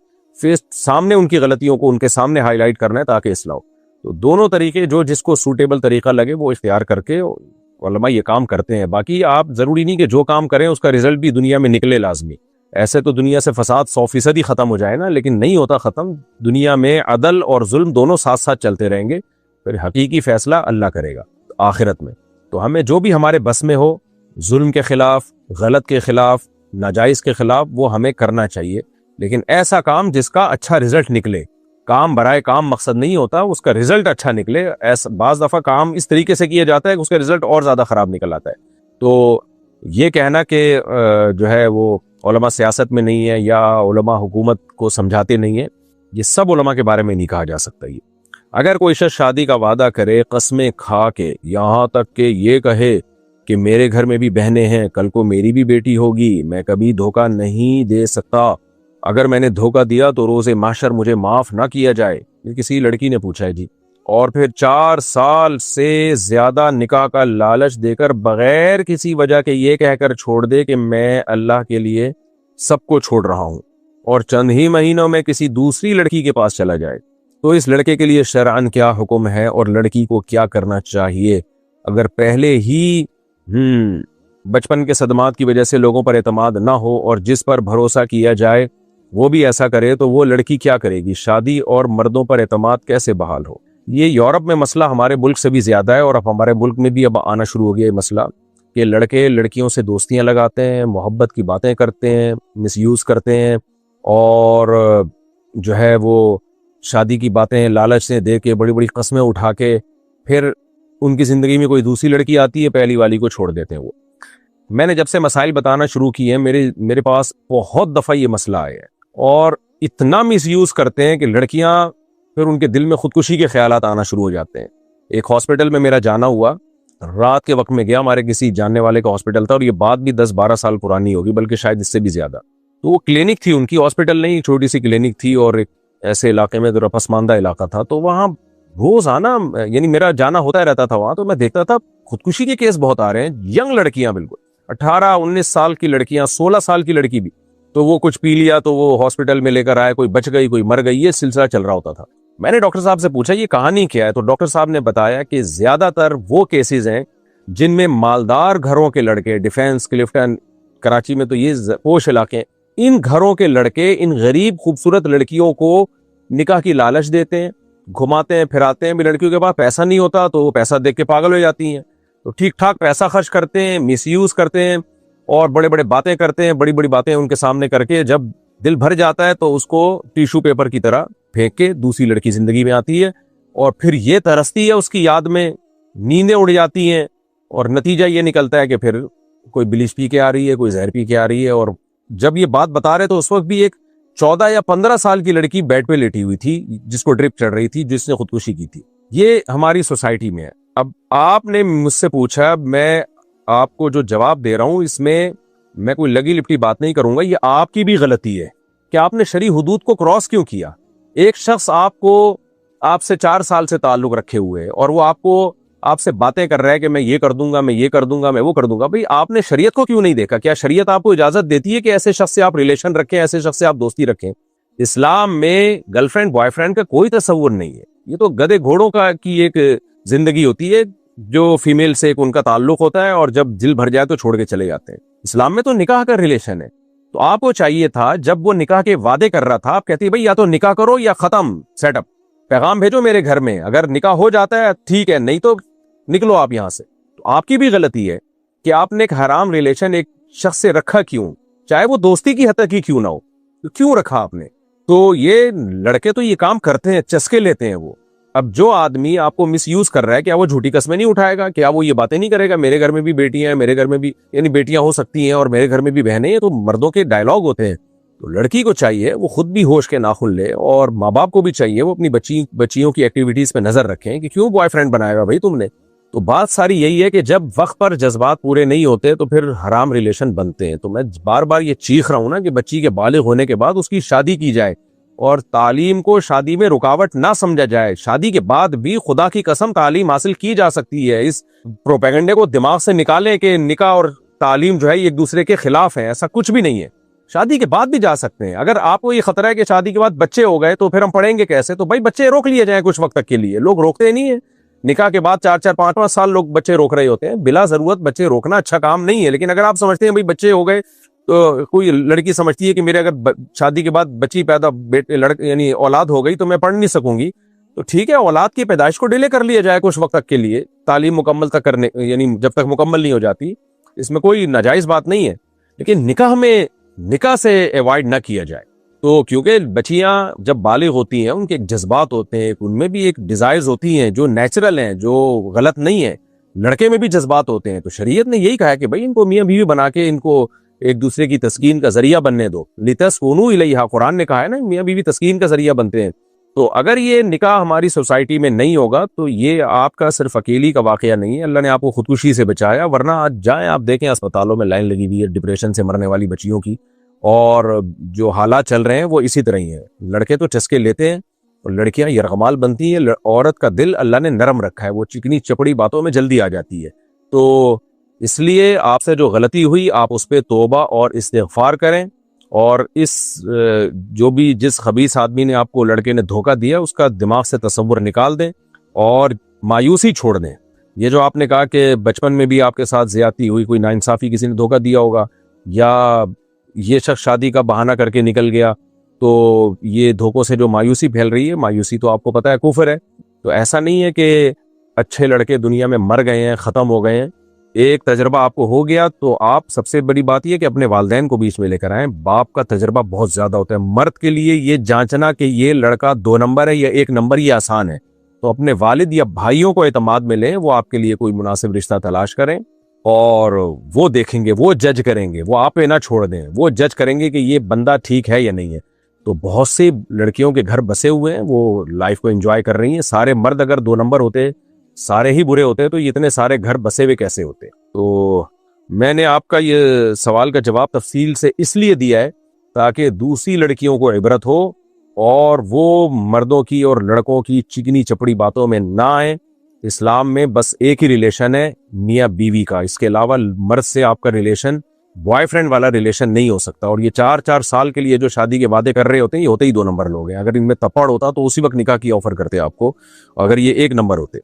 سامنے ان کی غلطیوں کو ان کے سامنے ہائی لائٹ کرنا ہے تاکہ اصلاح ہو. تو دونوں طریقے جو جس کو سوٹیبل طریقہ لگے وہ اختیار کر کے علماء یہ کام کرتے ہیں. باقی آپ ضروری نہیں کہ جو کام کریں اس کا رزلٹ بھی دنیا میں نکلے لازمی. ایسے تو دنیا سے فساد 100% ختم ہو جائے نا, لیکن نہیں ہوتا ختم. دنیا میں عدل اور ظلم دونوں ساتھ ساتھ چلتے رہیں گے, پھر حقیقی فیصلہ اللہ کرے گا آخرت میں. تو ہمیں جو بھی ہمارے بس میں ہو, ظلم کے خلاف, غلط کے خلاف, ناجائز کے خلاف, وہ ہمیں کرنا چاہیے, لیکن ایسا کام جس کا اچھا رزلٹ نکلے. کام برائے کام مقصد نہیں ہوتا, اس کا رزلٹ اچھا نکلے. ایسا بعض دفعہ کام اس طریقے سے کیا جاتا ہے کہ اس کا رزلٹ اور زیادہ خراب نکل آتا ہے. تو یہ کہنا کہ جو ہے وہ علماء سیاست میں نہیں ہے یا علماء حکومت کو سمجھاتے نہیں ہیں, یہ سب علماء کے بارے میں نہیں کہا جا سکتا. یہ اگر کوئی شخص شادی کا وعدہ کرے قسمیں کھا کے, یہاں تک کہ یہ کہے کہ میرے گھر میں بھی بہنیں ہیں, کل کو میری بھی بیٹی ہوگی, میں کبھی دھوکہ نہیں دے سکتا. اگر میں نے دھوکہ دیا تو روز محشر مجھے معاف نہ کیا جائے. یہ کسی لڑکی نے پوچھا ہے جی. اور پھر 4 سال سے زیادہ نکاح کا لالچ دے کر بغیر کسی وجہ کے یہ کہہ کر چھوڑ دے کہ میں اللہ کے لیے سب کو چھوڑ رہا ہوں, اور چند ہی مہینوں میں کسی دوسری لڑکی کے پاس چلا جائے, تو اس لڑکے کے لیے شرعاً کیا حکم ہے اور لڑکی کو کیا کرنا چاہیے؟ اگر پہلے ہی بچپن کے صدمات کی وجہ سے لوگوں پر اعتماد نہ ہو اور جس پر بھروسہ کیا جائے وہ بھی ایسا کرے, تو وہ لڑکی کیا کرے گی؟ شادی اور مردوں پر اعتماد کیسے بحال ہو؟ یہ یورپ میں مسئلہ ہمارے ملک سے بھی زیادہ ہے, اور اب ہمارے ملک میں بھی اب آنا شروع ہو گیا یہ مسئلہ کہ لڑکے لڑکیوں سے دوستیاں لگاتے ہیں, محبت کی باتیں کرتے ہیں, مس یوز کرتے ہیں, اور جو ہے وہ شادی کی باتیں لالچ سے دے کے بڑی بڑی قسمیں اٹھا کے پھر ان کی زندگی میں کوئی دوسری لڑکی آتی ہے, پہلی والی کو چھوڑ دیتے ہیں. وہ میں نے جب سے مسائل بتانا شروع کیے ہیں میرے پاس بہت دفعہ یہ مسئلہ آیا ہے, اور اتنا مس یوز کرتے ہیں کہ لڑکیاں پھر ان کے دل میں خودکشی کے خیالات آنا شروع ہو جاتے ہیں. ایک ہاسپٹل میں میرا جانا ہوا, رات کے وقت میں گیا, ہمارے کسی جاننے والے کا ہاسپٹل تھا, اور یہ بات بھی 10-12 سال پرانی ہوگی, بلکہ شاید اس سے بھی زیادہ. تو وہ کلینک تھی ان کی, ہاسپٹل نہیں, چھوٹی سی کلینک تھی, اور ایک ایسے علاقے میں ذرا پسماندہ علاقہ تھا. تو وہاں روزانہ یعنی میرا جانا ہوتا رہتا تھا وہاں, تو میں دیکھتا تھا خودکشی کے کیس بہت آ رہے ہیں, ینگ لڑکیاں بالکل. 18-19 سال کی لڑکیاں، 16 سال کی لڑکی بھی، تو وہ کچھ پی لیا تو وہ ہاسپٹل میں لے کر آئے، کوئی بچ گئی کوئی مر گئی، یہ سلسلہ چل رہا ہوتا تھا۔ میں نے ڈاکٹر صاحب سے پوچھا یہ کہانی کیا ہے، تو ڈاکٹر صاحب نے بتایا کہ زیادہ تر وہ کیسز ہیں جن میں مالدار گھروں کے لڑکے، ڈیفینس، کلفٹن، کراچی میں تو یہ پوش علاقے ہیں، ان گھروں کے لڑکے ان غریب خوبصورت لڑکیوں کو نکاح کی لالچ دیتے ہیں، گھماتے ہیں پھراتے ہیں، بھی لڑکیوں کے پاس پیسہ نہیں ہوتا تو وہ پیسہ دیکھ کے پاگل ہو جاتی ہیں، تو ٹھیک ٹھاک پیسہ خرچ کرتے ہیں، مس یوز کرتے ہیں اور بڑے بڑے باتیں کرتے ہیں، بڑی بڑی باتیں ان کے سامنے کر کے جب دل بھر جاتا ہے تو اس کو ٹیشو پیپر کی طرح پھینک کے دوسری لڑکی زندگی میں آتی ہے، اور پھر یہ ترستی ہے اس کی یاد میں، نیندیں اڑ جاتی ہیں، اور نتیجہ یہ نکلتا ہے کہ پھر کوئی بلیچ پی کے آ رہی ہے، کوئی زہر پی کے آ رہی ہے۔ اور جب یہ بات بتا رہے تو اس وقت بھی ایک 14 یا 15 سال کی لڑکی بیڈ پہ لیٹی ہوئی تھی جس کو ڈرپ چڑھ رہی تھی، جس نے خودکشی کی تھی۔ یہ ہماری سوسائٹی میں ہے۔ اب آپ نے مجھ سے پوچھا، میں آپ کو جو جواب دے رہا ہوں اس میں میں کوئی لگی لپٹی بات نہیں کروں گا، یہ آپ کی بھی غلطی ہے کہ آپ نے شرعی حدود کو کراس کیوں کیا۔ ایک شخص آپ سے 4 سال سے تعلق رکھے ہوئے اور وہ آپ سے باتیں کر رہا ہے کہ میں یہ کر دوں گا، میں یہ کر دوں گا، میں وہ کر دوں گا، بھئی آپ نے شریعت کو کیوں نہیں دیکھا؟ کیا شریعت آپ کو اجازت دیتی ہے کہ ایسے شخص سے آپ ریلیشن رکھیں، ایسے شخص سے آپ دوستی رکھیں؟ اسلام میں گرل فرینڈ بوائے فرینڈ کا کوئی تصور نہیں ہے، یہ تو گدے گھوڑوں کی ایک زندگی ہوتی ہے جو فیمیل سے ایک ان کا تعلق ہوتا ہے اور جب دل بھر جائے تو چھوڑ کے چلے جاتے ہیں۔ اسلام میں تو نکاح کا ریلیشن ہے، تو آپ کو چاہیے تھا جب وہ نکاح کے وعدے کر رہا تھا آپ کہتی بھئی یا تو نکاح کرو یا ختم، سیٹ اپ، پیغام بھیجو میرے گھر میں، اگر نکاح ہو جاتا ہے ٹھیک ہے، نہیں تو نکلو آپ یہاں سے۔ تو آپ کی بھی غلطی ہے کہ آپ نے ایک حرام ریلیشن ایک شخص سے رکھا کیوں، چاہے وہ دوستی کی حد تک ہی کیوں نہ ہو، تو کیوں رکھا آپ نے؟ تو یہ لڑکے تو یہ کام کرتے ہیں، چسکے لیتے ہیں وہ۔ اب جو آدمی آپ کو مس یوز کر رہا ہے، کیا وہ جھوٹی قسمیں نہیں اٹھائے گا؟ کیا وہ یہ باتیں نہیں کرے گا میرے گھر میں بھی بیٹیاں ہیں، میرے گھر میں بھی یعنی بیٹیاں ہو سکتی ہیں اور میرے گھر میں بھی بہنیں ہیں؟ تو مردوں کے ڈائلاگ ہوتے ہیں۔ تو لڑکی کو چاہیے وہ خود بھی ہوش کے ناخن لے، اور ماں باپ کو بھی چاہیے وہ اپنی بچیوں کی ایکٹیویٹیز پہ نظر رکھیں کہ کیوں بوائے فرینڈ بنایا گا بھائی تم نے۔ تو بات ساری یہی ہے کہ جب وقت پر جذبات پورے نہیں ہوتے تو پھر حرام ریلیشن بنتے ہیں۔ تو میں بار بار یہ چیخ رہا ہوں نا کہ بچی کے بالغ ہونے کے بعد اس کی شادی کی جائے اور تعلیم کو شادی میں رکاوٹ نہ سمجھا جائے۔ شادی کے بعد بھی خدا کی قسم تعلیم حاصل کی جا سکتی ہے۔ اس پروپیگنڈے کو دماغ سے نکالیں کہ نکاح اور تعلیم جو ہے ایک دوسرے کے خلاف ہے، ایسا کچھ بھی نہیں ہے۔ شادی کے بعد بھی جا سکتے ہیں۔ اگر آپ کو یہ خطرہ ہے کہ شادی کے بعد بچے ہو گئے تو پھر ہم پڑھیں گے کیسے، تو بھائی بچے روک لیے جائیں کچھ وقت تک کے لیے۔ لوگ روکتے نہیں ہیں، نکاح کے بعد 4-4 5-5 سال لوگ بچے روک رہے ہوتے ہیں۔ بلا ضرورت بچے روکنا اچھا کام نہیں ہے، لیکن اگر آپ سمجھتے ہیں بھائی بچے ہو گئے تو کوئی لڑکی سمجھتی ہے کہ میرے اگر شادی کے بعد بچی پیدا یعنی اولاد ہو گئی تو میں پڑھ نہیں سکوں گی، تو ٹھیک ہے اولاد کی پیدائش کو ڈیلے کر لیا جائے کچھ وقت تک کے لیے، تعلیم مکمل تک کرنے یعنی جب تک مکمل نہیں ہو جاتی، اس میں کوئی ناجائز بات نہیں ہے، لیکن نکاح سے ایوائڈ نہ کیا جائے۔ تو کیونکہ بچیاں جب بالغ ہوتی ہیں ان کے ایک جذبات ہوتے ہیں، ان میں بھی ایک ڈیزائرز ہوتی ہیں جو نیچرل ہیں، جو غلط نہیں ہیں۔ لڑکے میں بھی جذبات ہوتے ہیں، تو شریعت نے یہی کہا ہے کہ بھائی ان کو میاں بیوی بنا کے ان کو ایک دوسرے کی تسکین کا ذریعہ بننے دو، لِتَسْكُنُوا إِلَيْهَا، قرآن نے کہا ہے نا میاں بیوی تسکین کا ذریعہ بنتے ہیں۔ تو اگر یہ نکاح ہماری سوسائٹی میں نہیں ہوگا تو یہ آپ کا صرف اکیلی کا واقعہ نہیں ہے، اللہ نے آپ کو خودکشی سے بچایا، ورنہ آج جائیں آپ دیکھیں اسپتالوں میں لائن لگی ہوئی ہے ڈپریشن سے مرنے والی بچیوں کی، اور جو حالات چل رہے ہیں وہ اسی طرح ہی ہیں۔ لڑکے تو چسکے لیتے ہیں اور لڑکیاں یرغمال بنتی ہیں۔ عورت کا دل اللہ نے نرم رکھا ہے، وہ چکنی چپڑی باتوں میں جلدی آ جاتی ہے۔ تو اس لیے آپ سے جو غلطی ہوئی آپ اس پہ توبہ اور استغفار کریں، اور جس خبیث آدمی نے آپ کو لڑکے نے دھوکہ دیا اس کا دماغ سے تصور نکال دیں اور مایوسی چھوڑ دیں۔ یہ جو آپ نے کہا کہ بچپن میں بھی آپ کے ساتھ زیادتی ہوئی، کوئی ناانصافی کسی نے دھوکہ دیا ہوگا، یا یہ شخص شادی کا بہانہ کر کے نکل گیا، تو یہ دھوکوں سے جو مایوسی پھیل رہی ہے، مایوسی تو آپ کو پتہ ہے کفر ہے۔ تو ایسا نہیں ہے کہ اچھے لڑکے دنیا میں مر گئے ہیں، ختم ہو گئے ہیں۔ ایک تجربہ آپ کو ہو گیا تو آپ سب سے بڑی بات یہ کہ اپنے والدین کو بیچ میں لے کر آئیں۔ باپ کا تجربہ بہت زیادہ ہوتا ہے۔ مرد کے لیے یہ جانچنا کہ یہ لڑکا 2 نمبر ہے یا 1 نمبر، یہ آسان ہے۔ تو اپنے والد یا بھائیوں کو اعتماد میں لیں، وہ آپ کے لیے کوئی مناسب رشتہ تلاش کریں اور وہ دیکھیں گے، وہ جج کریں گے، وہ آپ پہ نہ چھوڑ دیں، وہ جج کریں گے کہ یہ بندہ ٹھیک ہے یا نہیں ہے۔ تو بہت سی لڑکیوں کے گھر بسے ہوئے ہیں، وہ لائف کو انجوائے کر رہی ہیں۔ سارے مرد اگر 2 نمبر ہوتے، سارے ہی برے ہوتے تو یہ اتنے سارے گھر بسے ہوئے کیسے ہوتے؟ تو میں نے آپ کا یہ سوال کا جواب تفصیل سے اس لیے دیا ہے تاکہ دوسری لڑکیوں کو عبرت ہو اور وہ مردوں کی اور لڑکوں کی چکنی چپڑی باتوں میں نہ آئیں اسلام میں بس ایک ہی ریلیشن ہے میاں بیوی کا، اس کے علاوہ مرد سے آپ کا ریلیشن بوائے فرینڈ والا ریلیشن نہیں ہو سکتا. اور یہ 4 سال کے لیے جو شادی کے وعدے کر رہے ہوتے ہیں یہ ہوتے ہی 2 نمبر لوگ ہیں. اگر ان میں تپڑ ہوتا تو اسی وقت نکاح کی آفر کرتے آپ کو، اگر یہ 1 نمبر ہوتے.